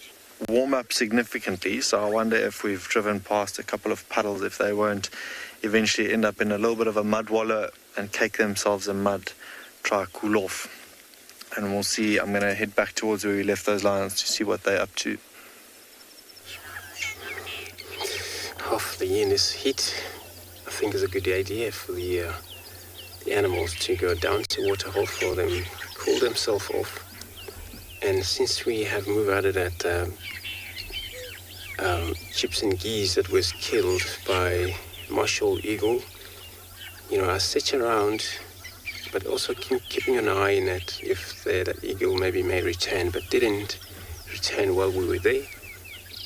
warm up significantly, so I wonder if we've driven past a couple of puddles, if they won't eventually end up in a little bit of a mud wallow and cake themselves in mud, try cool off. And we'll see. I'm going to head back towards where we left those lions to see what they're up to. Half the year in this heat, I think is a good idea for the animals to go down to waterhole for them, cool themselves off. And since we have moved out of that chips and geese that was killed by martial eagle, I search around, but also keeping an eye on it if that eagle maybe may return, but didn't return while we were there.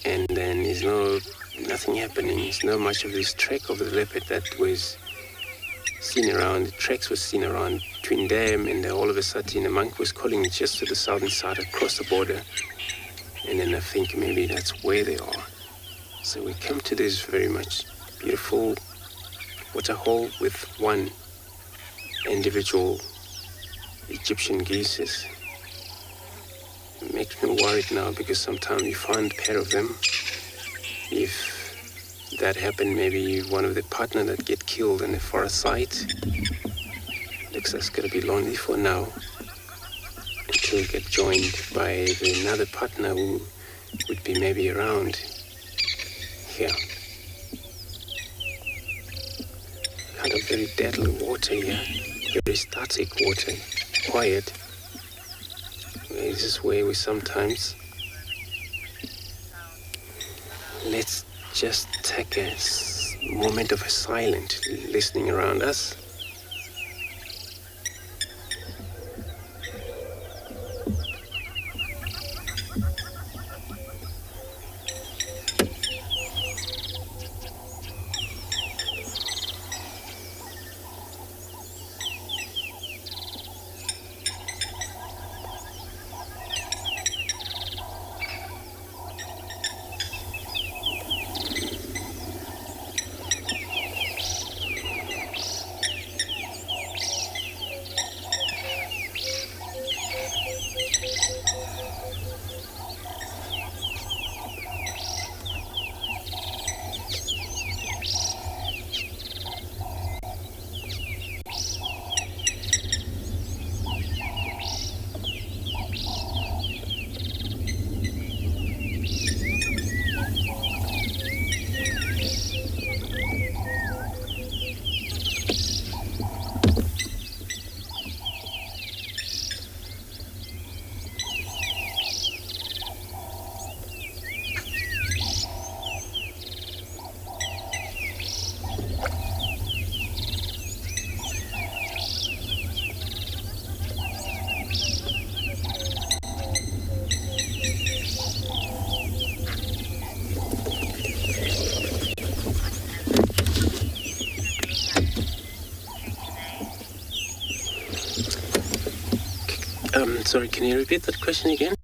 And then there's nothing happening. There's not much of this track of the leopard that was seen around. The tracks was seen around between them, and all of a sudden a monk was calling just to the southern side across the border, and then I think maybe that's where they are. So we come to this very much beautiful waterhole with one individual Egyptian geese. It makes me worried now, because sometimes you find a pair of them. If that happened, maybe one of the partner that get killed in the forest site. Looks like it's gonna be lonely for now until we get joined by another partner who would be maybe around here. Kind of very deadly water here, very static water, quiet. This is where we sometimes let's just take a moment of silence, listening around us. Sorry, can you repeat that question again?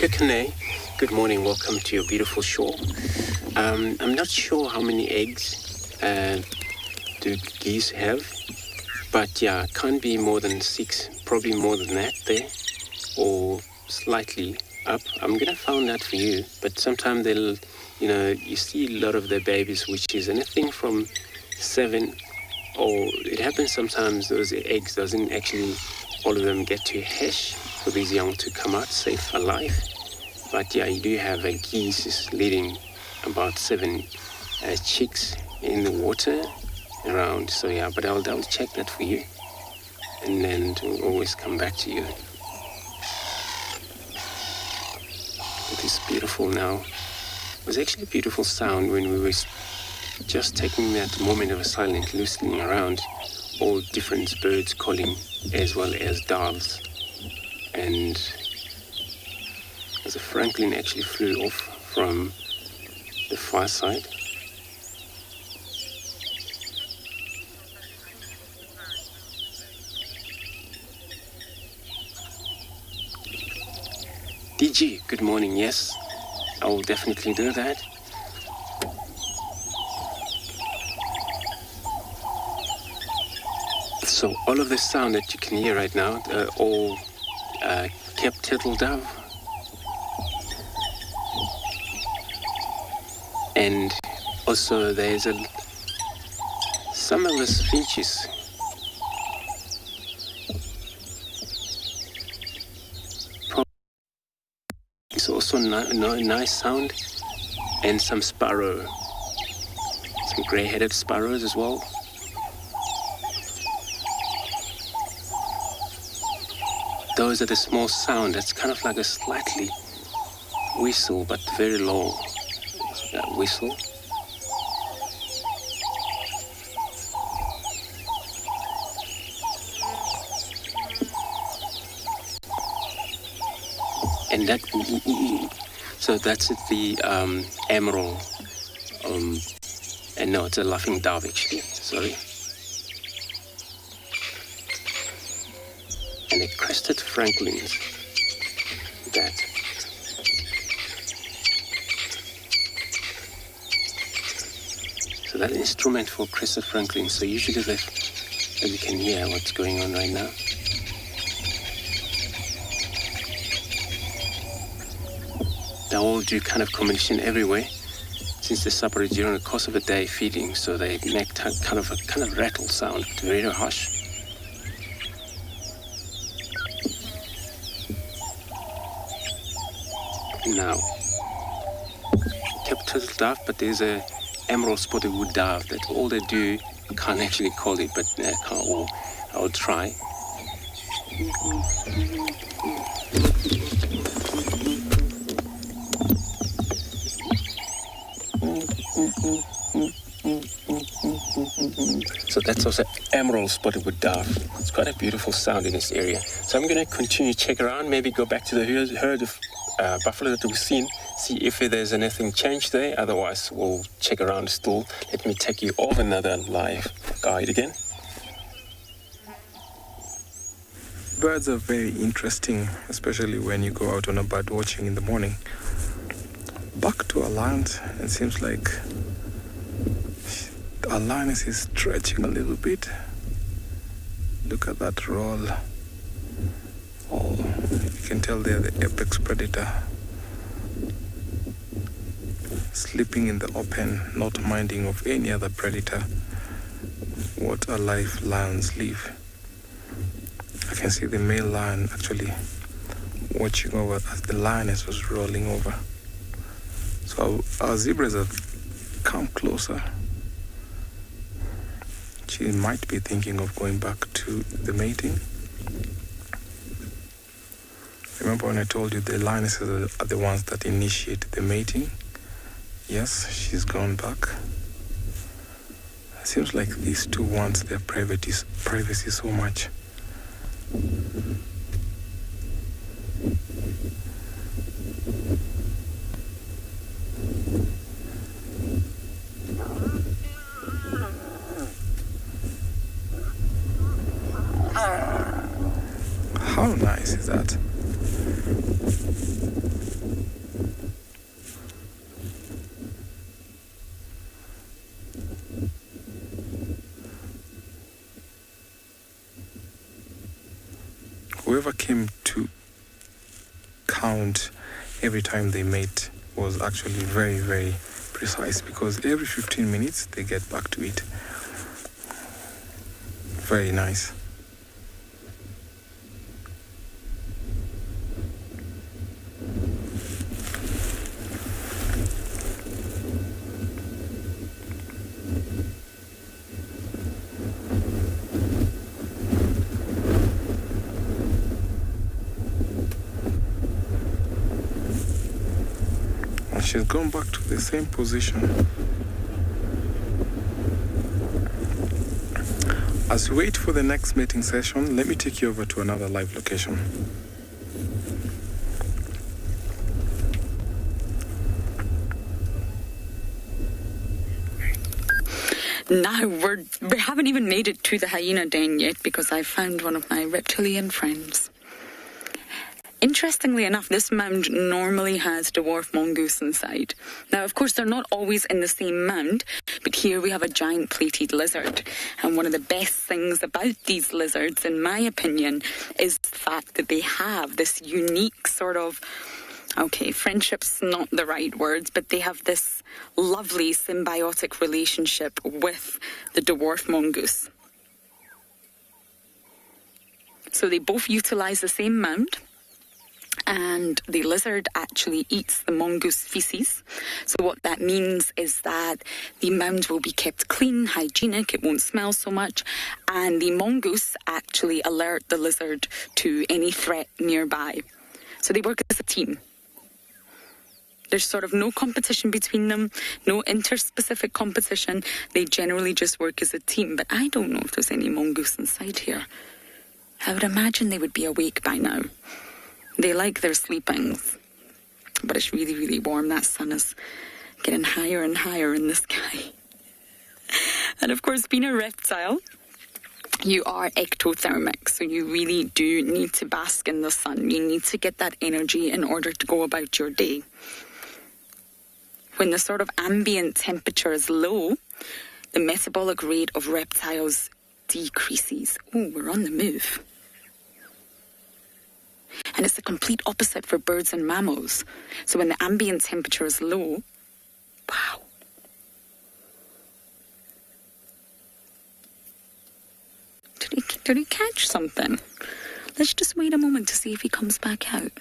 Kukane, good morning, welcome to your beautiful shore. I'm not sure how many eggs do geese have, but yeah, can't be more than 6, probably more than that there, or slightly up. I'm gonna find that for you, but sometimes they'll, you see a lot of their babies, which is anything from 7, or it happens sometimes those eggs doesn't actually, all of them get to hatch for these young to come out safe alive. But yeah, you do have a geese is leading about 7 chicks in the water around. So yeah, but I'll check that for you, and then to always come back to you. It is beautiful now. It was actually a beautiful sound when we were just taking that moment of silence, listening around, all different birds calling as well as doves. And as a francolin actually flew off from the far side. DG, good morning. Yes, I will definitely do that. So all of the sound that you can hear right now, all capped turtle dove, and also there's some of the finches. It's also nice sound, and some sparrow, some grey-headed sparrows as well. Those are the small sound. That's kind of like a slightly whistle, but very low whistle. And that, so that's the emerald, and no, it's a laughing dove actually, sorry. And the crested francolins, that. So that instrument for crested francolins, so usually as you can hear what's going on right now. They all do kind of combination everywhere, since they separate during the course of a day feeding, so they make kind of rattle sound, very harsh. Now, capped turtle dove, but there's a emerald spotted wood dove that all they do, can't actually call it, but I'll try. So that's also emerald spotted wood dove. It's quite a beautiful sound in this area. So I'm going to continue to check around, maybe go back to the herd of buffalo that we've seen, see if there's anything changed there. Otherwise, we'll check around still. Let me take you off another live guide again. Birds are very interesting, especially when you go out on a bird watching in the morning. Back to our lioness, it seems like our lioness is stretching a little bit. Look at that roll. Oh, you can tell they're the apex predator. Sleeping in the open, not minding of any other predator. What a life lions live. I can see the male lion actually watching over as the lioness was rolling over. So our zebras have come closer. She might be thinking of going back to the mating. Remember when I told you the lionesses are the ones that initiate the mating? Yes, she's gone back. It seems like these two want their privacy so much. nice is that? Whoever came to count every time they mate was actually very, very precise, because every 15 minutes they get back to it. Very nice. And she's gone back to the same position. As we wait for the next mating session, let me take you over to another live location. Now, we haven't even made it to the hyena den yet, because I found one of my reptilian friends. Interestingly enough, this mound normally has dwarf mongoose inside. Now, of course, they're not always in the same mound, but here we have a giant plated lizard. And one of the best things about these lizards, in my opinion, is the fact that they have this unique sort of, okay, friendship's not the right words, but they have this lovely symbiotic relationship with the dwarf mongoose. So they both utilize the same mound. And the lizard actually eats the mongoose feces. So what that means is that the mound will be kept clean, hygienic, it won't smell so much, and the mongoose actually alert the lizard to any threat nearby. So they work as a team. There's sort of no competition between them, no interspecific competition. They generally just work as a team. But I don't know if there's any mongoose inside here. I would imagine they would be awake by now. They like their sleepings, but it's really, really warm. That sun is getting higher and higher in the sky. And of course, being a reptile, you are ectothermic, so you really do need to bask in the sun. You need to get that energy in order to go about your day. When the sort of ambient temperature is low, the metabolic rate of reptiles decreases. Oh, we're on the move. And it's the complete opposite for birds and mammals. So when the ambient temperature is low, wow. Did he catch something? Let's just wait a moment to see if he comes back out.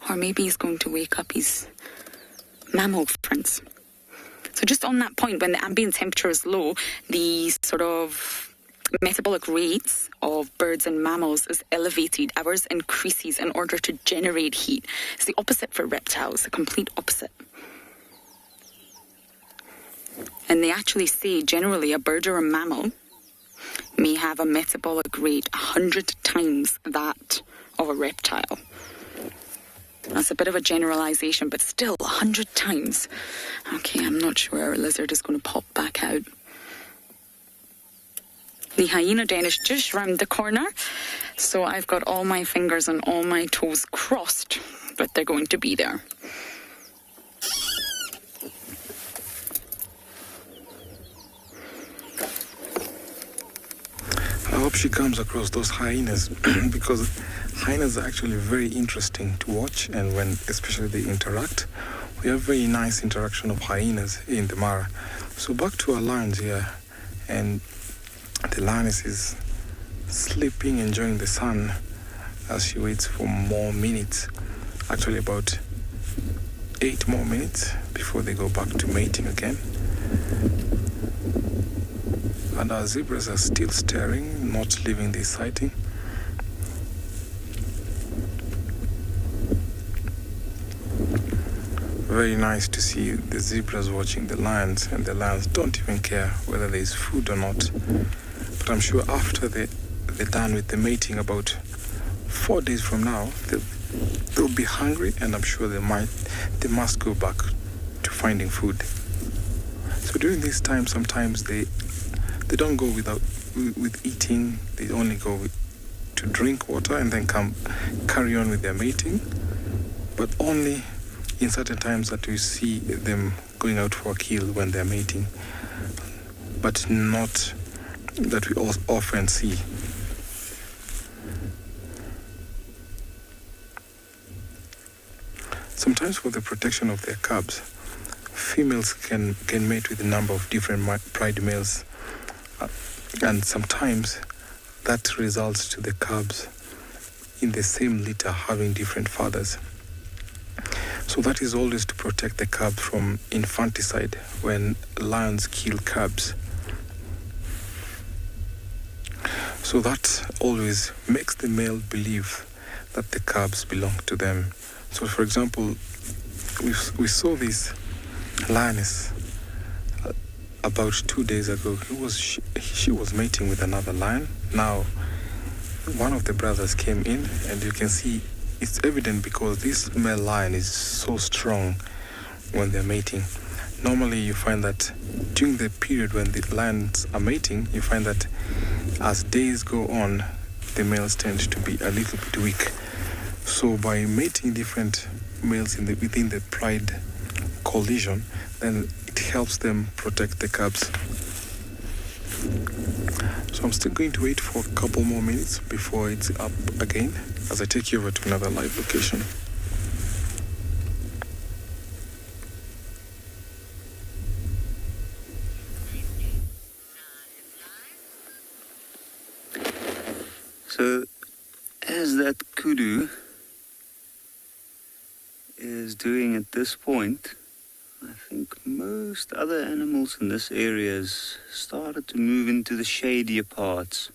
Or maybe he's going to wake up his mammal friends. So just on that point, when the ambient temperature is low, the sort of metabolic rates of birds and mammals is elevated. Ours increases in order to generate heat. It's the opposite for reptiles, the complete opposite. And they actually say generally a bird or a mammal may have a metabolic rate 100 times that of a reptile. That's a bit of a generalization, but still 100 times. Okay, I'm not sure our lizard is going to pop back out. The hyena den is just round the corner, so I've got all my fingers and all my toes crossed, but they're going to be there. I hope she comes across those hyenas because hyenas are actually very interesting to watch, and when especially they interact, we have very nice interaction of hyenas in the Mara. So back to our lions here, and the lioness is sleeping, enjoying the sun as she waits for more minutes, actually about 8 more minutes before they go back to mating again. And our zebras are still staring, not leaving this sighting. Very nice to see the zebras watching the lions, and the lions don't even care whether there is food or not. But I'm sure after they're done with the mating, about 4 days from now, they'll be hungry, and I'm sure they must go back to finding food. So during this time, sometimes the They don't go with eating. They only go to drink water and then carry on with their mating. But only in certain times that we see them going out for a kill when they're mating. But not that we often see. Sometimes for the protection of their cubs, females can mate with a number of different pride males, and sometimes that results to the cubs in the same litter having different fathers. So that is always to protect the cub from infanticide when lions kill cubs. So that always makes the male believe that the cubs belong to them. So, for example, we saw this lioness about 2 days ago. She was mating with another lion. Now, one of the brothers came in, and you can see it's evident because this male lion is so strong when they're mating. Normally, you find that during the period when the lions are mating, you find that as days go on, the males tend to be a little bit weak. So by mating different males within the pride collision, then it helps them protect the cubs. So I'm still going to wait for a couple more minutes before it's up again as I take you over to another live location. So as that kudu is doing at this point, I think most other animals in this area has started to move into the shadier parts.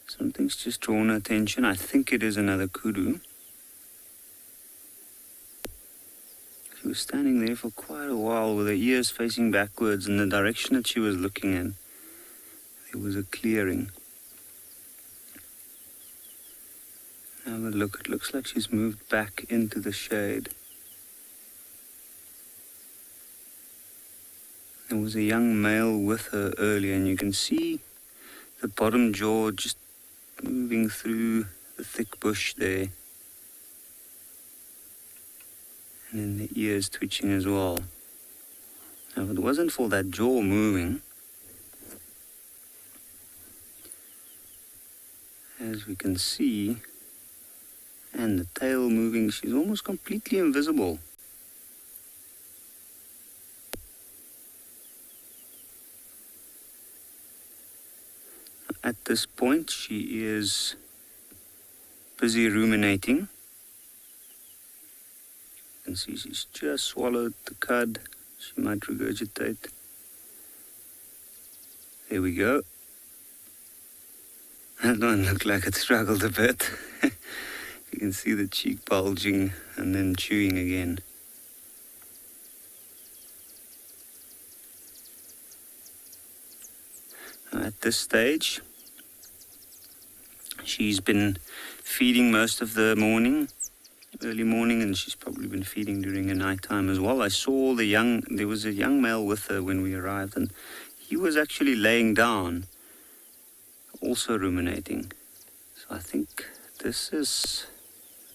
Something's just drawn attention. I think it is another kudu. She was standing there for quite a while with her ears facing backwards in the direction that she was looking in. There was a clearing. Have a look. It looks like she's moved back into the shade. There was a young male with her earlier, and you can see the bottom jaw just moving through the thick bush there. And then the ears twitching as well. Now, if it wasn't for that jaw moving, as we can see, and the tail moving, she's almost completely invisible. At this point, she is busy ruminating. You can see she's just swallowed the cud. She might regurgitate. There we go. That one looked like it struggled a bit. You can see the cheek bulging and then chewing again. At this stage, she's been feeding most of the morning, early morning, and she's probably been feeding during the night time as well. I saw there was a young male with her when we arrived, and he was actually laying down, also ruminating. So I think this is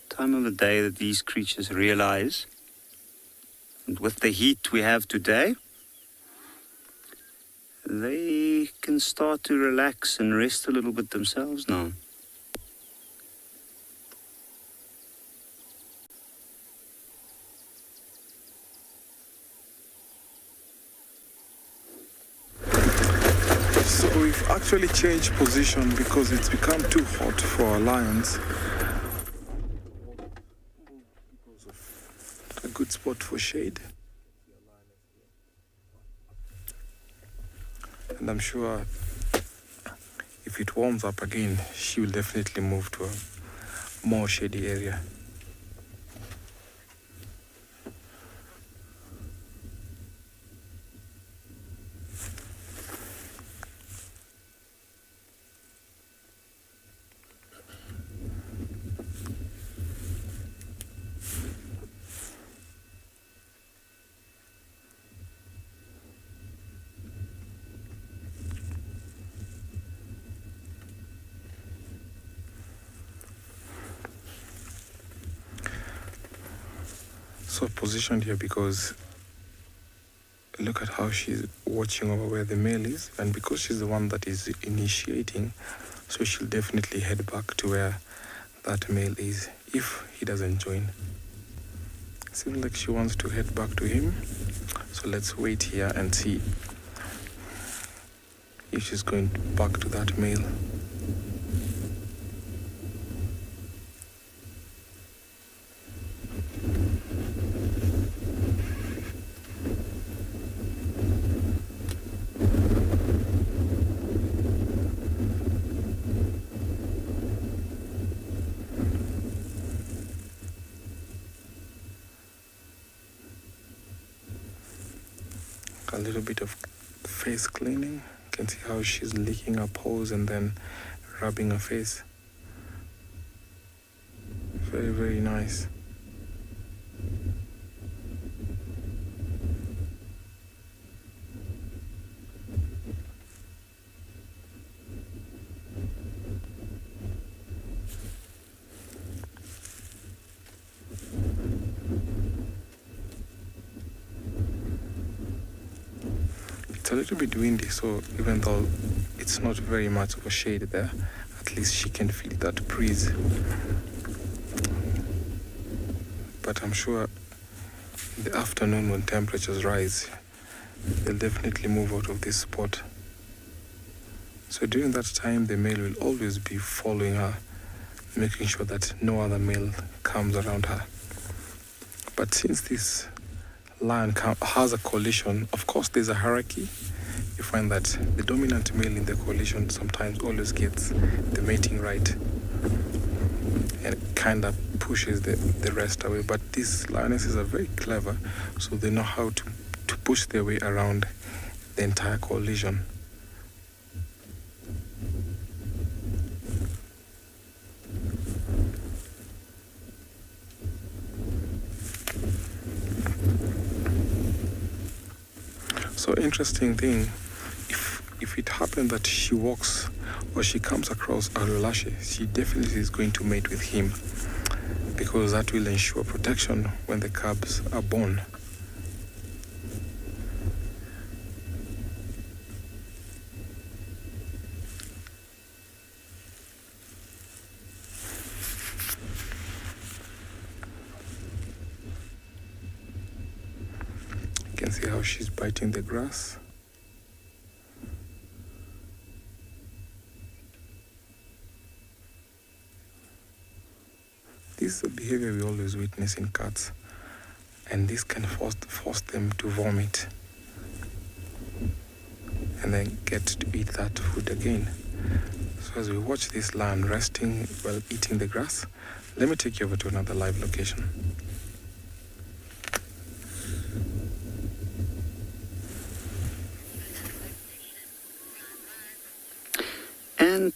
time of the day that these creatures realize, and with the heat we have today, they can start to relax and rest a little bit themselves now. So we've actually changed position because it's become too hot for our lions. A good spot for shade. And I'm sure if it warms up again, she will definitely move to a more shady area. so positioned here because look at how she's watching over where the male is, and because she's the one that is initiating, so she'll definitely head back to where that male is if he doesn't join. Seems like she wants to head back to him, so let's wait here and see if she's going back to that male. A little bit of face cleaning. You can see how she's licking her paws and then rubbing her face. Very, very nice. It's a little bit windy, so even though it's not very much of a shade there, at least she can feel that breeze. But I'm sure in the afternoon when temperatures rise, they'll definitely move out of this spot. So during that time, the male will always be following her, making sure that no other male comes around her. But since this lion has a coalition, of course there's a hierarchy. You find that the dominant male in the coalition sometimes always gets the mating right and kind of pushes the rest away. But these lionesses are very clever, so they know how to push their way around the entire coalition. So interesting thing, if it happened that she walks or she comes across Alulashe, she definitely is going to mate with him because that will ensure protection when the cubs are born. You can see how she's biting the grass. This is a behavior we always witness in cats, and this can force them to vomit and then get to eat that food again. So as we watch this lion resting while eating the grass, let me take you over to another live location. And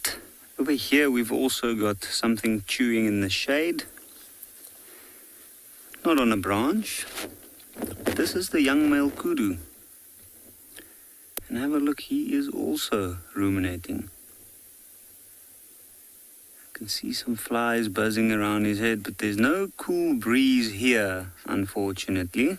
over here we've also got something chewing in the shade. Not on a branch. This is the young male kudu. And have a look, he is also ruminating. I can see some flies buzzing around his head, but there's no cool breeze here, unfortunately.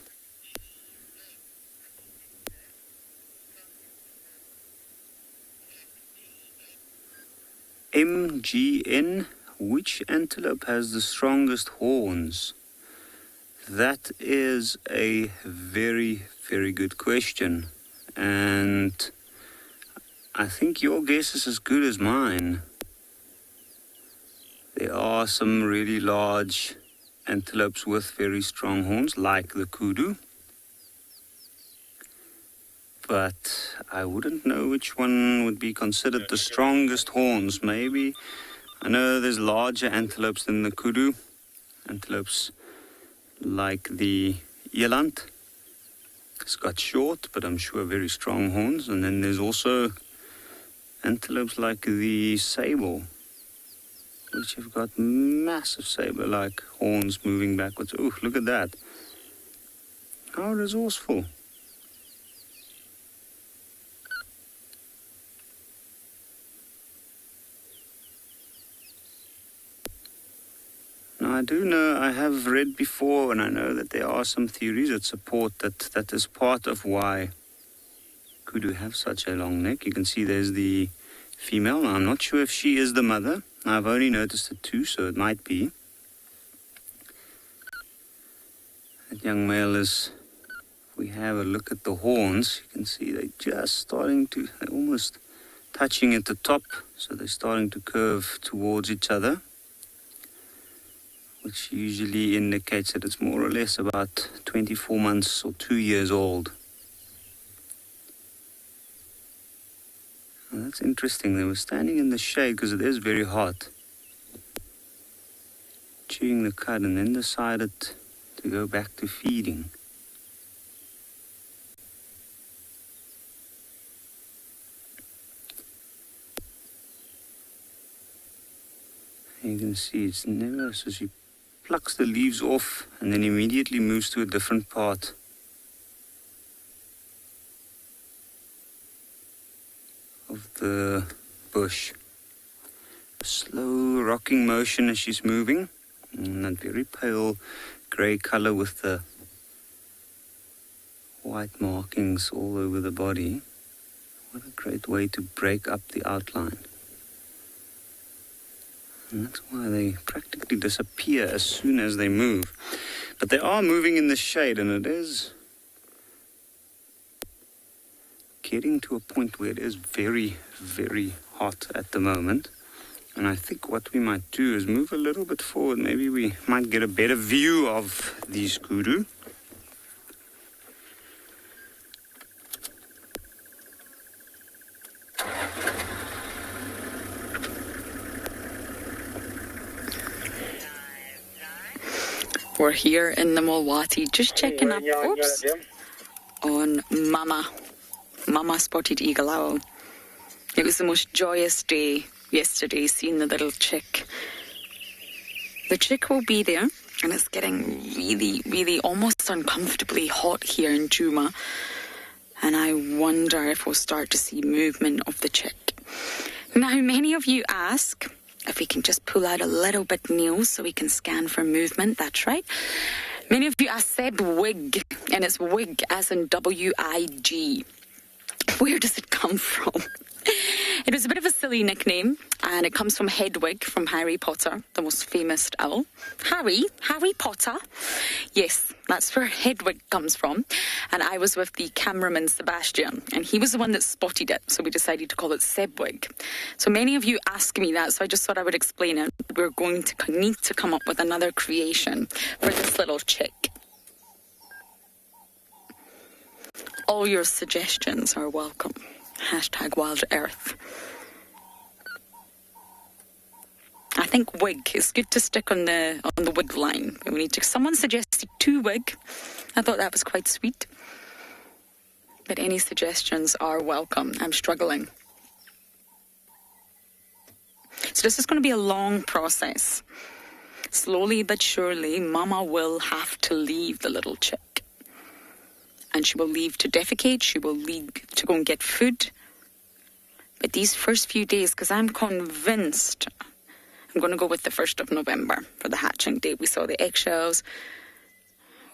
MGN, which antelope has the strongest horns? That is a very, very good question. And I think your guess is as good as mine. There are some really large antelopes with very strong horns, like the kudu. But I wouldn't know which one would be considered the strongest horns. Maybe, I know there's larger antelopes than the kudu. Antelopes like the eland. It's got short, but I'm sure very strong horns. And then there's also antelopes like the sable, which have got massive saber-like horns moving backwards. Oh, look at that. How resourceful. Now, I do know, I have read before, and I know that there are some theories that support that is part of why kudu have such a long neck. You can see there's the female. Now, I'm not sure if she is the mother. I've only noticed the two, so it might be. That young male is, if we have a look at the horns, you can see they're just starting to, they're almost touching at the top, so they're starting to curve towards each other, which usually indicates that it's more or less about 24 months or 2 years old. Well, that's interesting. They were standing in the shade because it is very hot, chewing the cud, and then decided to go back to feeding. You can see it's never, so she plucks the leaves off and then immediately moves to a different part of the bush. A slow rocking motion as she's moving, and that very pale grey color with the white markings all over the body. What a great way to break up the outline. And that's why they practically disappear as soon as they move. But they are moving in the shade, and it is getting to a point where it is very, very hot at the moment. And I think what we might do is move a little bit forward. Maybe we might get a better view of these kudu. We're here in the Mulwati, just checking up, on Mama Spotted Eagle Owl. It was the most joyous day yesterday, seeing the little chick. The chick will be there, and it's getting really, really almost uncomfortably hot here in Djuma. And I wonder if we'll start to see movement of the chick. Now, many of you ask if we can just pull out a little bit, Neil, so we can scan for movement. That's right. Many of you ask Seb Wig, and it's Wig as in W-I-G. Where does it come from? It was a bit of a silly nickname, and it comes from Hedwig from Harry Potter, the most famous owl. Harry Potter. Yes, that's where Hedwig comes from. And I was with the cameraman Sebastian, and he was the one that spotted it, so we decided to call it Sebwig. So many of you ask me that, so I just thought I would explain it. We're going to need to come up with another creation for this little chick. All your suggestions are welcome. #WildEarth. I think wig is good to stick on the wig line. We need to. Someone suggested 2 wig. I thought that was quite sweet. But any suggestions are welcome. I'm struggling. So this is going to be a long process. Slowly but surely, Mama will have to leave the little chick. And she will leave to defecate, she will leave to go and get food. But these first few days, because I'm convinced, I'm going to go with the 1st of November for the hatching date. We saw the eggshells,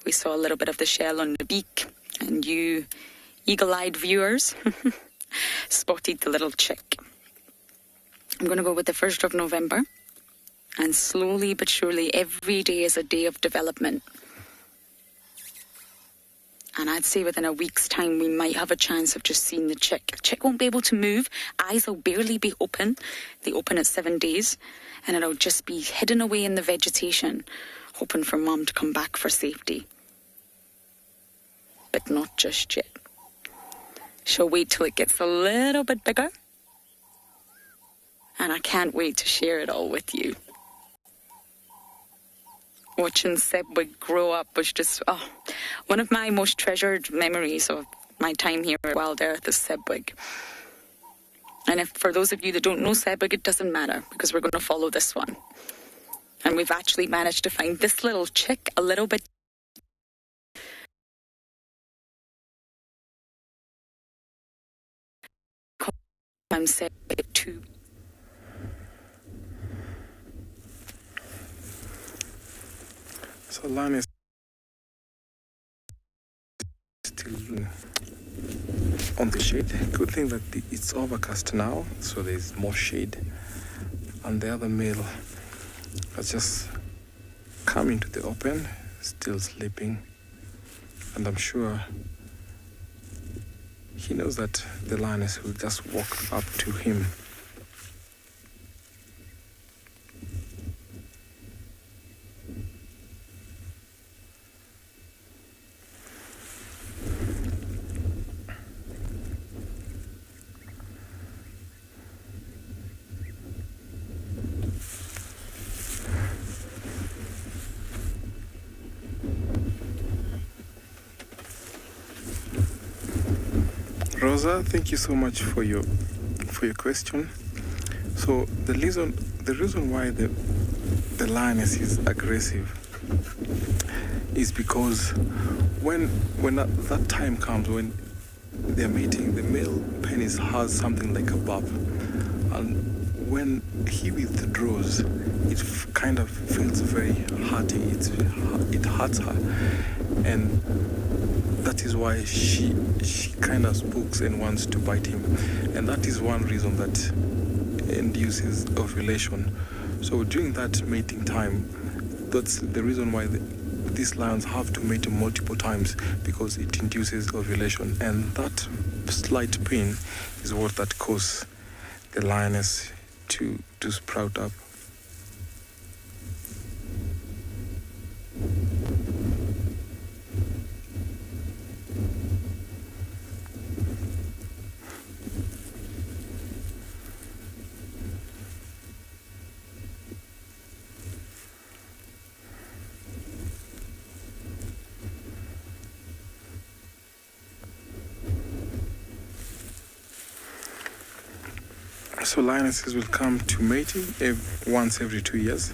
we saw a little bit of the shell on the beak, and you eagle-eyed viewers spotted the little chick. I'm going to go with the 1st of November, and slowly but surely every day is a day of development. And I'd say within a week's time, we might have a chance of just seeing the chick. The chick won't be able to move. Eyes will barely be open. They open at 7 days. And it'll just be hidden away in the vegetation, hoping for Mum to come back for safety. But not just yet. She'll wait till it gets a little bit bigger. And I can't wait to share it all with you. Watching Sebwig grow up was just, one of my most treasured memories of my time here at Wild Earth is Sebwig. And if for those of you that don't know Sebwig, it doesn't matter, because we're going to follow this one. And we've actually managed to find this little chick a little bit I'm Sebwig too. So lioness still on the shade. Good thing that it's overcast now, so there's more shade. And the other male has just come into the open, still sleeping. And I'm sure he knows that the lioness will just walk up to him. Rosa, thank you so much for your question. So the reason why the lioness is aggressive is because when that time comes when they're mating, the male penis has something like a bulb, and when he withdraws, it kind of feels very hurting. It hurts her, and that is why she kind of spooks and wants to bite him, and that is one reason that induces ovulation. So during that mating time, that's the reason why these lions have to mate multiple times, because it induces ovulation, and that slight pain is what that causes the lioness to sprout up. So lionesses will come to mating once every 2 years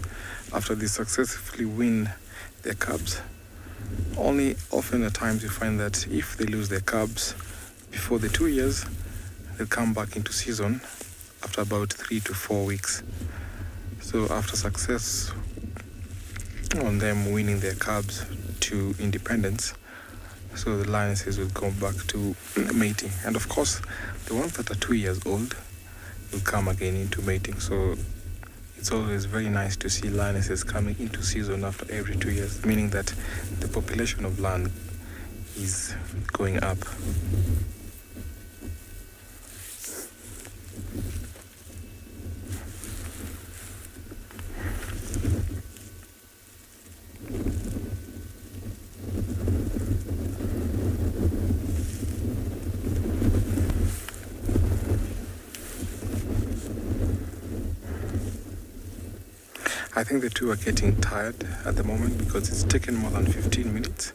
after they successfully wean their cubs. Only often at times you find that if they lose their cubs before the 2 years, they'll come back into season after about 3 to 4 weeks. So after success on them weaning their cubs to independence, so the lionesses will go back to mating. And of course, the ones that are 2 years old will come again into mating. So it's always very nice to see lionesses coming into season after every 2 years, meaning that the population of lion is going up. I think the two are getting tired at the moment because it's taken more than 15 minutes,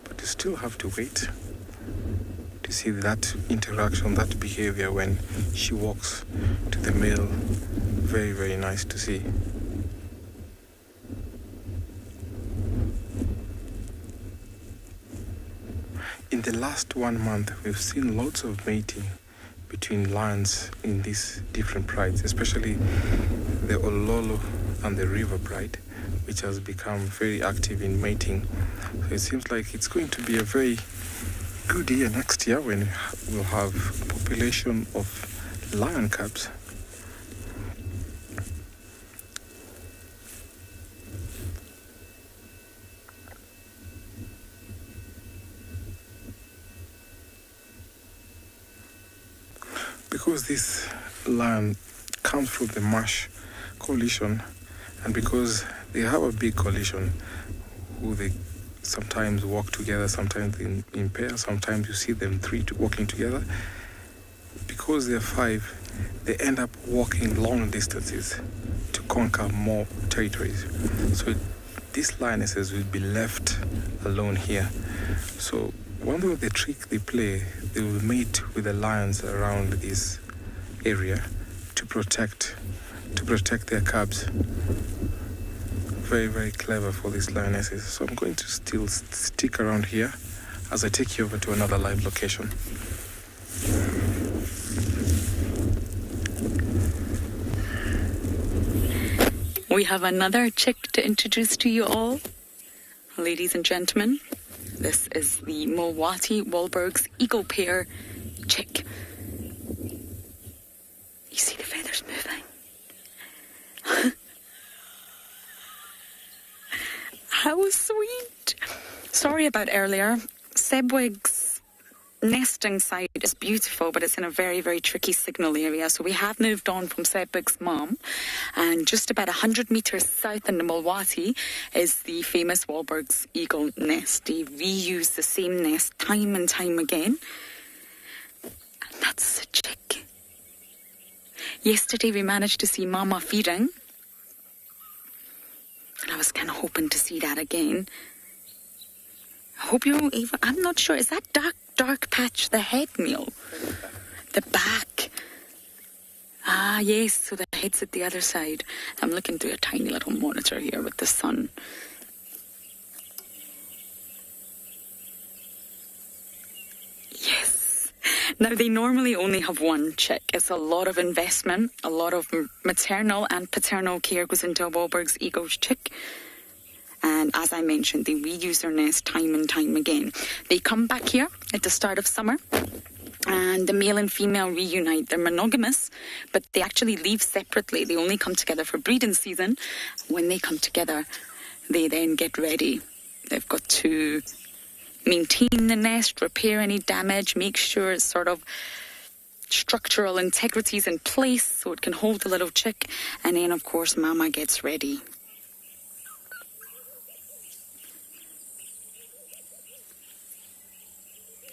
but you still have to wait to see that interaction, that behavior when she walks to the male. Very, very nice to see. In the last 1 month, we've seen lots of mating between lions in these different prides, especially the Ololo and the river pride, which has become very active in mating. So it seems like it's going to be a very good year next year when we'll have a population of lion cubs. Because this lion comes from the marsh coalition, and because they have a big coalition who they sometimes walk together, sometimes in pairs, sometimes you see them three walking together. Because they're 5, they end up walking long distances to conquer more territories. So these lionesses will be left alone here. So one of the tricks they play, they will mate with the lions around this area to protect their cubs. Very, very clever for these lionesses. So I'm going to still stick around here as I take you over to another live location. We have another chick to introduce to you all. ladies and gentlemen, this is the Mulwati Wahlberg's Eagle Pair chick. You see the feathers moving? How sweet. Sorry about earlier. Sebwig's nesting site is beautiful, but it's in a very, very tricky signal area. So we have moved on from Sebwig's mom. And just about 100 metres south in the Mulwati is the famous Wahlberg's Eagle nest. They reuse the same nest time and time again. And that's a chick. Yesterday we managed to see Mama feeding. And I was kind of hoping to see that again. I hope you're even... I'm not sure. Is that dark patch the head, Neil? The back. Ah, yes. So the head's at the other side. I'm looking through a tiny little monitor here with the sun. Yes. Now, they normally only have one chick. It's a lot of investment. A lot of maternal and paternal care goes into a Wahlberg's Eagle's chick. And as I mentioned, they reuse their nest time and time again. They come back here at the start of summer, and the male and female reunite. They're monogamous, but they actually leave separately. They only come together for breeding season. When they come together, they then get ready. They've got to maintain the nest, repair any damage, make sure it's sort of structural integrity is in place so it can hold the little chick. And then, of course, Mama gets ready.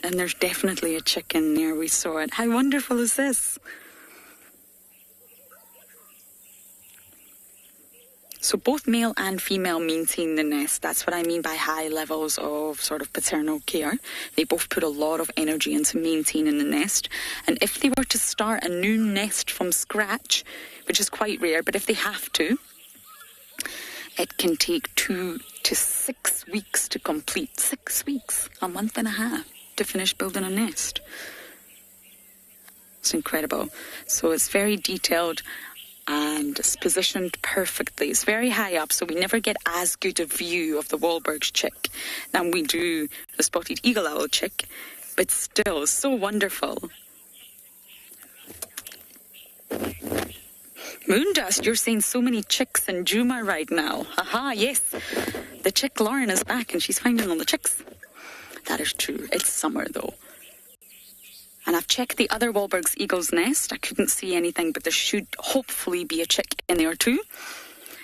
And there's definitely a chick in there. We saw it. How wonderful is this? So both male and female maintain the nest. That's what I mean by high levels of sort of paternal care. They both put a lot of energy into maintaining the nest. And if they were to start a new nest from scratch, which is quite rare, but if they have to, it can take 2 to 6 weeks to complete. 6 weeks, a month and a half to finish building a nest. It's incredible. So it's very detailed and it's positioned perfectly. It's very high up, so we never get as good a view of the Wahlberg's chick than we do the spotted eagle owl chick, but still so wonderful. Moondust, you're seeing so many chicks in Juma right now. Haha, yes. The chick Lauren is back and she's finding all the chicks. That is true. It's summer though. And I've checked the other Wahlberg's Eagle's nest. I couldn't see anything, but there should hopefully be a chick in there too.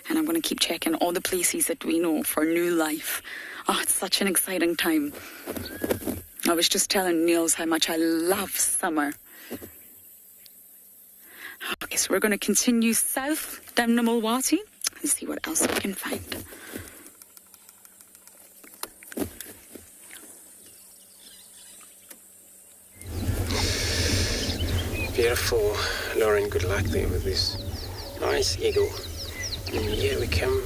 And I'm going to keep checking all the places that we know for new life. Oh, it's such an exciting time. I was just telling Niels how much I love summer. Okay, so we're going to continue south down the Mulwati and see what else we can find. Beautiful, Lauren. Good luck there with this nice eagle. And here we come.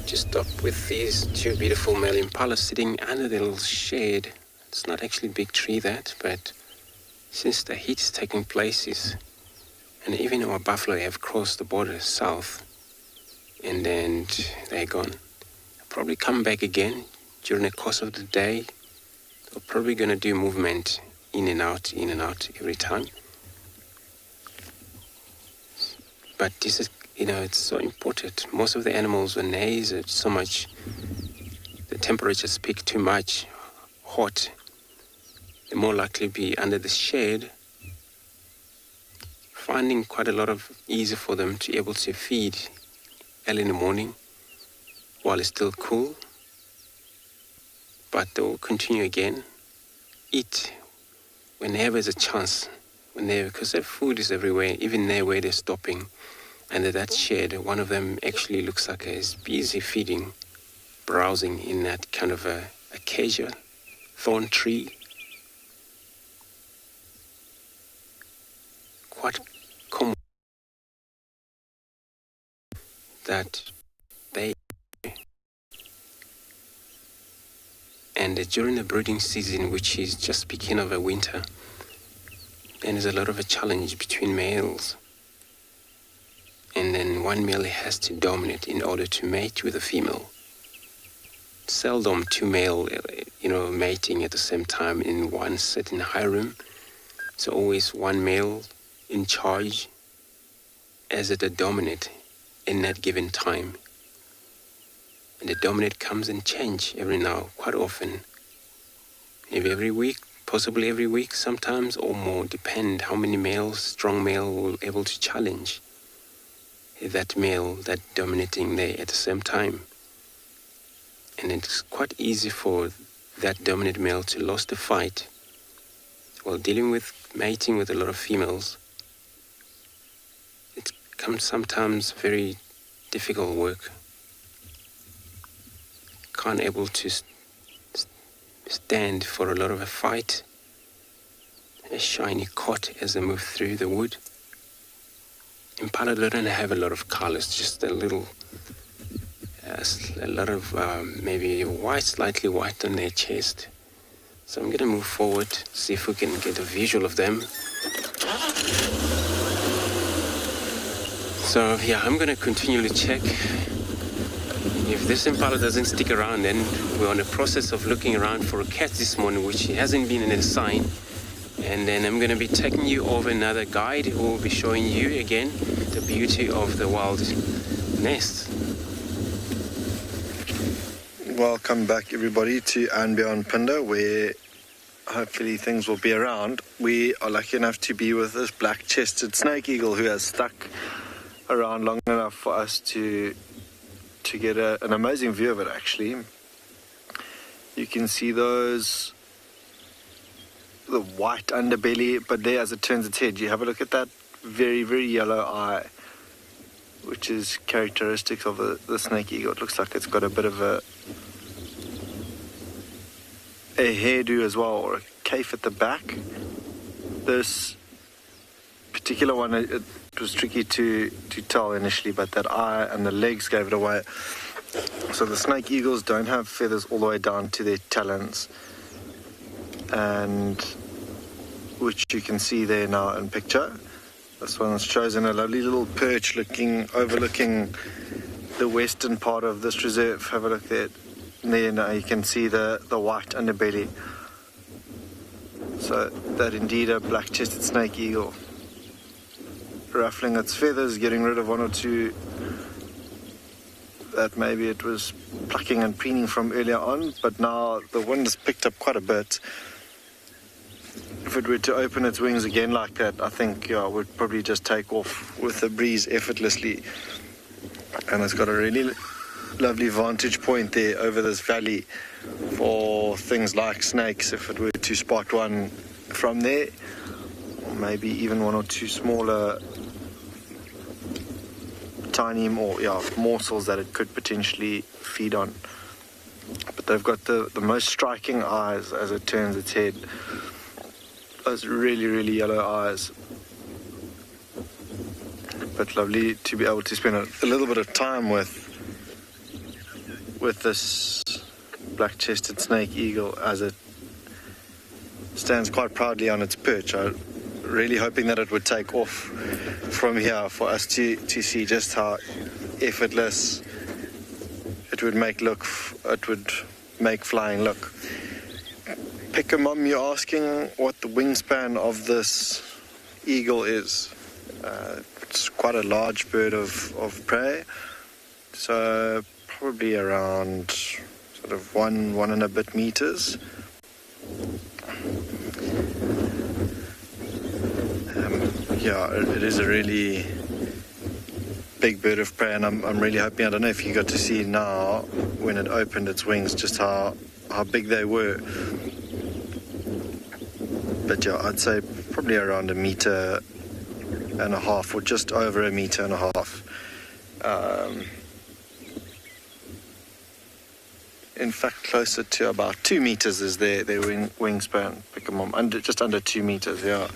Just stop with these two beautiful male impalas sitting under the little shade. It's not actually a big tree that, but since the heat is taking place, and even our buffalo have crossed the border south, and then they're gone. They'll probably come back again during the course of the day. They're probably going to do movement in and out every time. But this is, it's so important. Most of the animals, when there is so much, the temperatures peak too much, hot, they're more likely to be under the shade, finding quite a lot of easy for them to be able to feed early in the morning while it's still cool. But they will continue again, eat whenever there's a chance, because their food is everywhere, even there where they're stopping. Under that shade, one of them actually looks like he's busy feeding, browsing in that kind of a acacia thorn tree. Quite common that they... And during the breeding season, which is just beginning of a winter, and there's a lot of a challenge between males. And then one male has to dominate in order to mate with a female. seldom two male, mating at the same time in one certain harem. So always one male in charge as the dominant in that given time. And the dominant comes and change every now, quite often. Maybe every week, possibly every week, sometimes, or more, depend how many males, strong male, will able to challenge that male, that dominating there at the same time. And it's quite easy for that dominant male to lose the fight while dealing with mating with a lot of females. It comes sometimes very difficult work. Can't able to stand for a lot of a fight, a shiny cot as they move through the wood. Impala don't have a lot of colors, just a lot of maybe white, slightly white on their chest. So I'm going to move forward, see if we can get a visual of them. So yeah, I'm going to continually check. If this impala doesn't stick around, then we're on the process of looking around for a cat this morning, which hasn't been in a sign. And then I'm going to be taking you over another guide who will be showing you again the beauty of the wild nest. Welcome back, everybody, to And Beyond Pinder, where hopefully things will be around. We are lucky enough to be with this black-chested snake eagle who has stuck around long enough for us to get an amazing view of it. Actually, you can see the white underbelly, but there, as it turns its head, you have a look at that very, very yellow eye, which is characteristic of the snake eagle. It looks like it's got a bit of a hairdo as well, or a cape at the back. This particular one, it was tricky to tell initially, but that eye and the legs gave it away. So the snake eagles don't have feathers all the way down to their talons, and which you can see there now in picture. This one's chosen a lovely little perch overlooking the western part of this reserve. Have a look there. There now you can see the white underbelly. So that indeed a black-chested snake eagle. Ruffling its feathers, getting rid of one or two that maybe it was plucking and preening from earlier on, but now the wind has picked up quite a bit. If it were to open its wings again like that, I think it would probably just take off with the breeze effortlessly. And it's got a really lovely vantage point there over this valley for things like snakes, if it were to spot one from there, or maybe even one or two smaller tiny morsels that it could potentially feed on. But they've got the most striking eyes as it turns its head. Those really, really yellow eyes. But lovely to be able to spend a little bit of time with this black-chested snake eagle as it stands quite proudly on its perch. I'm really hoping that it would take off from here for us to see just how effortless it would make flying look. Picker Mom, you're asking what the wingspan of this eagle is. It's quite a large bird of prey, so probably around sort of one and a bit meters. It is a really big bird of prey, and I'm really hoping, I don't know if you got to see now when it opened its wings just how big they were. But I'd say probably around 1.5 meters or just over 1.5 meters. In fact, closer to about 2 meters is their wingspan. Pick them up just under 2 meters. Yeah.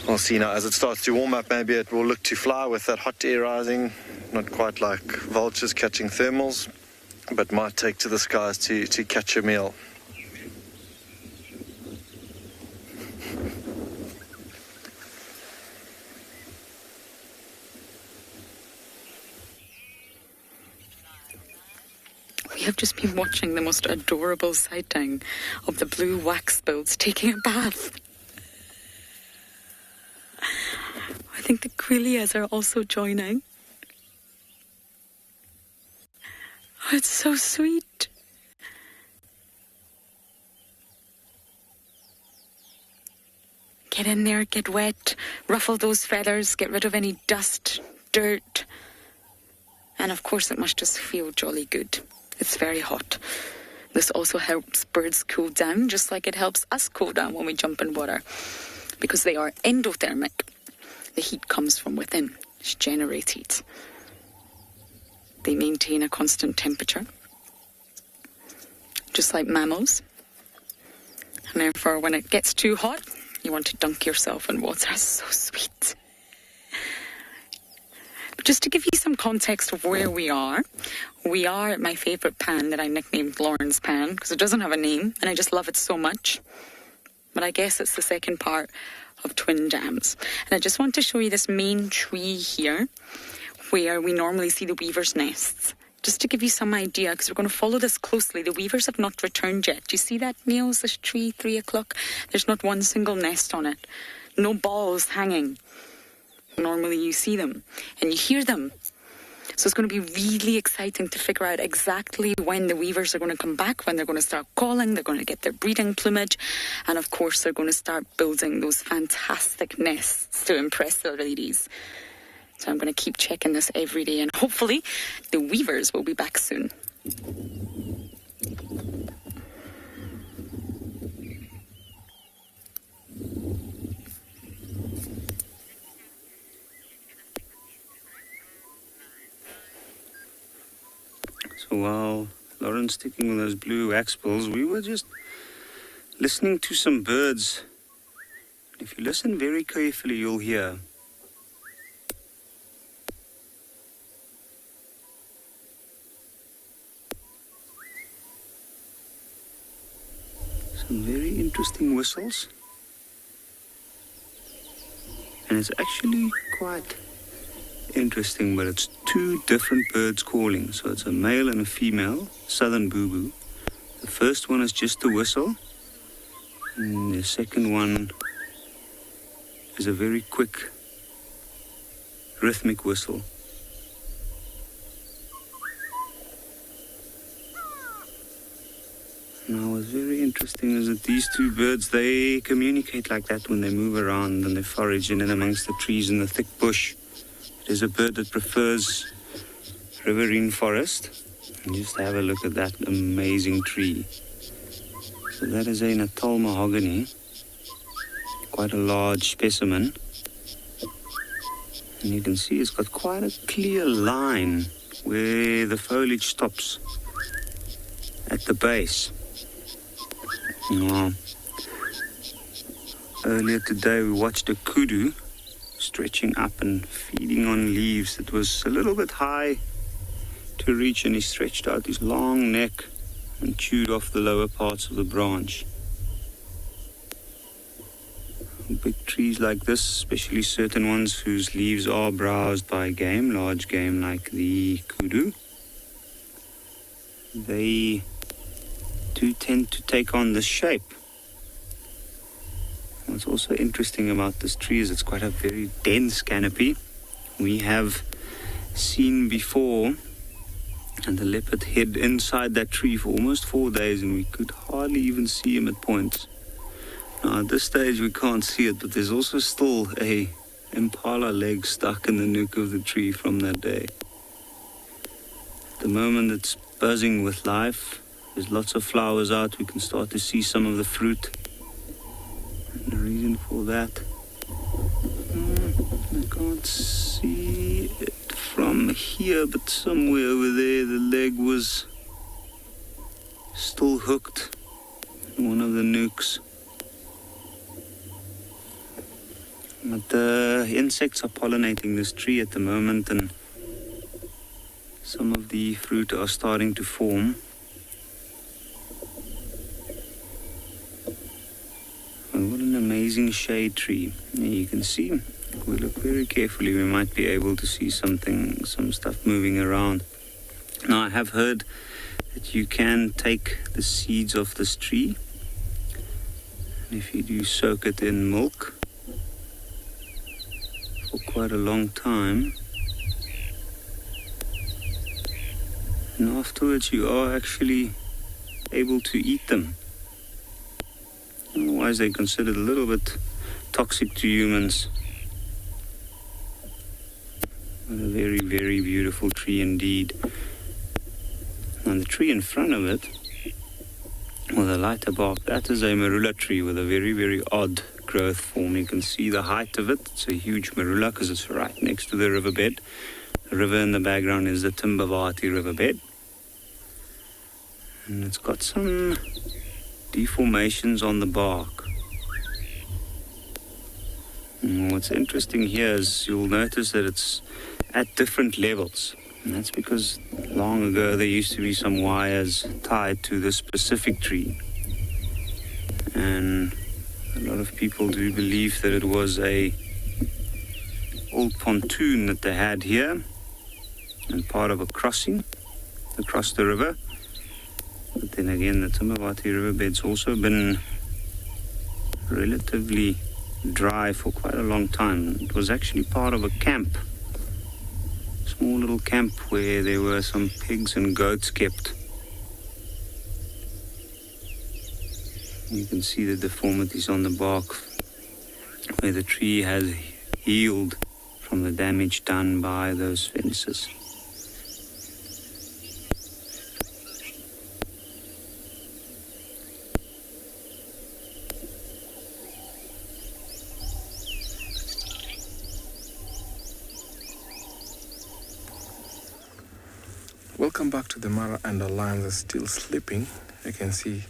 We'll see now as it starts to warm up. Maybe it will look to fly with that hot air rising. Not quite like vultures catching thermals, but might take to the skies to catch a meal. We have just been watching the most adorable sighting of the blue waxbills taking a bath. I think the quilias are also joining. Oh, it's so sweet. Get in there, get wet, ruffle those feathers, get rid of any dust, dirt. And of course it must just feel jolly good. It's very hot. This also helps birds cool down, just like it helps us cool down when we jump in water. Because they are endothermic. The heat comes from within. It's generated. They maintain a constant temperature. Just like mammals. And therefore, when it gets too hot, you want to dunk yourself in water. It's so sweet. Just to give you some context of where we are at my favourite pan that I nicknamed Lauren's Pan, because it doesn't have a name, and I just love it so much. But I guess it's the second part of Twin Dams. And I just want to show you this main tree here, where we normally see the weavers' nests. Just to give you some idea, because we're going to follow this closely. The weavers have not returned yet. Do you see that, Niels, this tree, 3 o'clock? There's not one single nest on it. No balls hanging. Normally you see them and you hear them. So it's going to be really exciting to figure out exactly when the weavers are going to come back, when they're going to start calling, they're going to get their breeding plumage, and of course they're going to start building those fantastic nests to impress the ladies. So I'm going to keep checking this every day, and hopefully the weavers will be back soon. So while Lauren's sticking with those blue waxbills, we were just listening to some birds. If you listen very carefully, you'll hear some very interesting whistles. And it's actually quite interesting, but it's 2 different birds calling. So it's a male and a female, southern boo-boo. The first one is just a whistle, and the second one is a very quick, rhythmic whistle. Now what's very interesting is that these 2 birds, they communicate like that when they move around and they forage in and amongst the trees in the thick bush. It is a bird that prefers riverine forest. And just have a look at that amazing tree. So that is a Natal mahogany, quite a large specimen. And you can see it's got quite a clear line where the foliage stops at the base. Now, earlier today we watched a kudu stretching up and feeding on leaves. It was a little bit high to reach, and he stretched out his long neck and chewed off the lower parts of the branch. Big trees like this, especially certain ones whose leaves are browsed by game, large game like the kudu, they do tend to take on this shape. What's also interesting about this tree is it's quite a very dense canopy. We have seen before, and the leopard hid inside that tree for almost 4 days, and we could hardly even see him at points. Now at this stage we can't see it, but there's also still a impala leg stuck in the nook of the tree from that day. At the moment it's buzzing with life. There's lots of flowers out. We can start to see some of the fruit. And the reason for that, I can't see it from here, but somewhere over there the leg was still hooked in one of the nooks. But the insects are pollinating this tree at the moment, and some of the fruit are starting to form. And what an amazing shade tree. You can see, if we look very carefully, we might be able to see some stuff moving around. Now, I have heard that you can take the seeds of this tree, and if you do soak it in milk for quite a long time, and afterwards you are actually able to eat them. Otherwise they're considered a little bit toxic to humans. A very, very beautiful tree indeed. And the tree in front of it, with a lighter bark, that is a marula tree with a very, very odd growth form. You can see the height of it. It's a huge marula because it's right next to the riverbed. The river in the background is the Tswalu riverbed. And it's got some deformations on the bark. And what's interesting here is you'll notice that it's at different levels. And that's because long ago there used to be some wires tied to this specific tree. And a lot of people do believe that it was a old pontoon that they had here and part of a crossing across the river. But then again, the Tswalu riverbed's also been relatively dry for quite a long time. It was actually part of a camp. Small little camp where there were some pigs and goats kept. You can see the deformities on the bark where the tree has healed from the damage done by those fences. Welcome back to the Mara, and the lions are still sleeping. You can see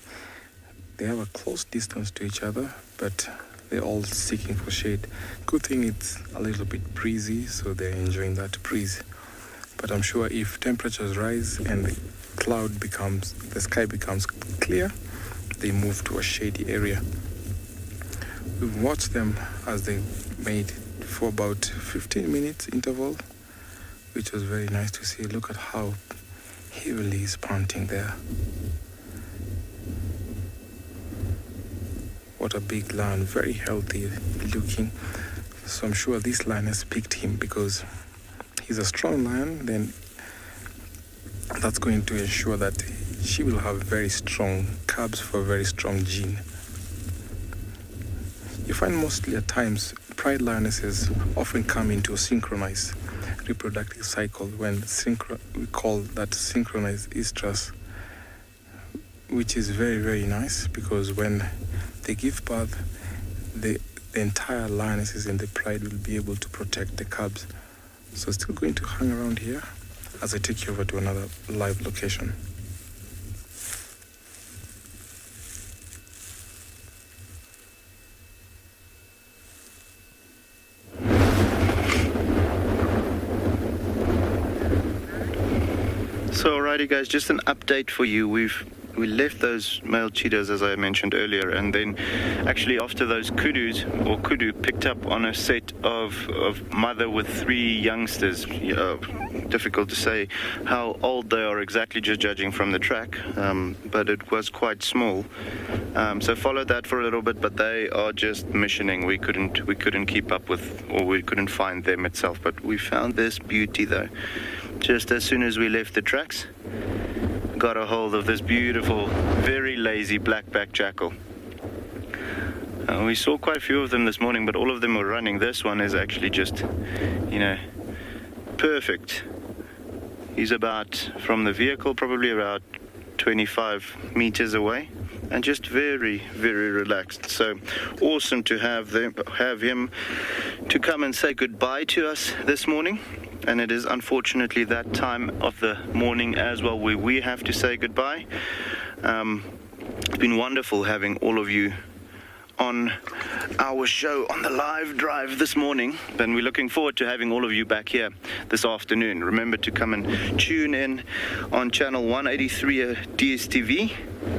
they have a close distance to each other, but they're all seeking for shade. Good thing it's a little bit breezy, so they're enjoying that breeze. But I'm sure if temperatures rise and the sky becomes clear, they move to a shady area. We've watched them as they made for about 15 minutes interval, which was very nice to see. Look at how heavily he's panting there. What a big lion, very healthy looking. So I'm sure this lion has picked him because he's a strong lion. Then that's going to ensure that she will have very strong cubs for a very strong gene. You find mostly at times pride lionesses often come into a synchronized reproductive cycle when we call that synchronized estrus, which is very, very nice because when they give birth, the entire lionesses in the pride will be able to protect the cubs. So still going to hang around here as I take you over to another live location. So alrighty guys, just an update for you. We left those male cheetahs as I mentioned earlier, and then actually after those kudu picked up on a set of mother with 3 youngsters. Difficult to say how old they are exactly, just judging from the track, but it was quite small. So followed that for a little bit, but they are just missioning. We couldn't keep up with, or we couldn't find them itself, but we found this beauty though. Just as soon as we left the tracks, got a hold of this beautiful, very lazy black-backed jackal. We saw quite a few of them this morning, but all of them were running. This one is actually just, perfect. He's about, from the vehicle, probably about 25 meters away, and just very, very relaxed. So awesome to have him to come and say goodbye to us this morning. And it is unfortunately that time of the morning as well where we have to say goodbye. It's been wonderful having all of you on our show on the live drive this morning, and we're looking forward to having all of you back here this afternoon. Remember to come and tune in on channel 183 DSTV,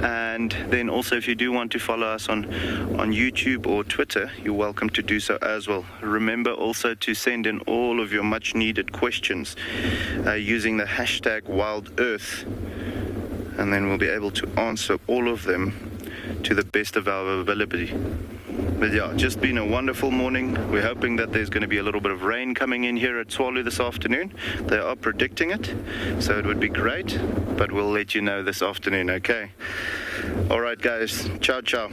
and then also if you do want to follow us on YouTube or Twitter, you're welcome to do so as well. Remember also to send in all of your much needed questions using the hashtag WildEarth. and then we'll be able to answer all of them to the best of our ability. But yeah, just been a wonderful morning. We're hoping that there's going to be a little bit of rain coming in here at Tswalu this afternoon. They are predicting it, so it would be great, but we'll let you know this afternoon, okay? All right, guys. Ciao, ciao.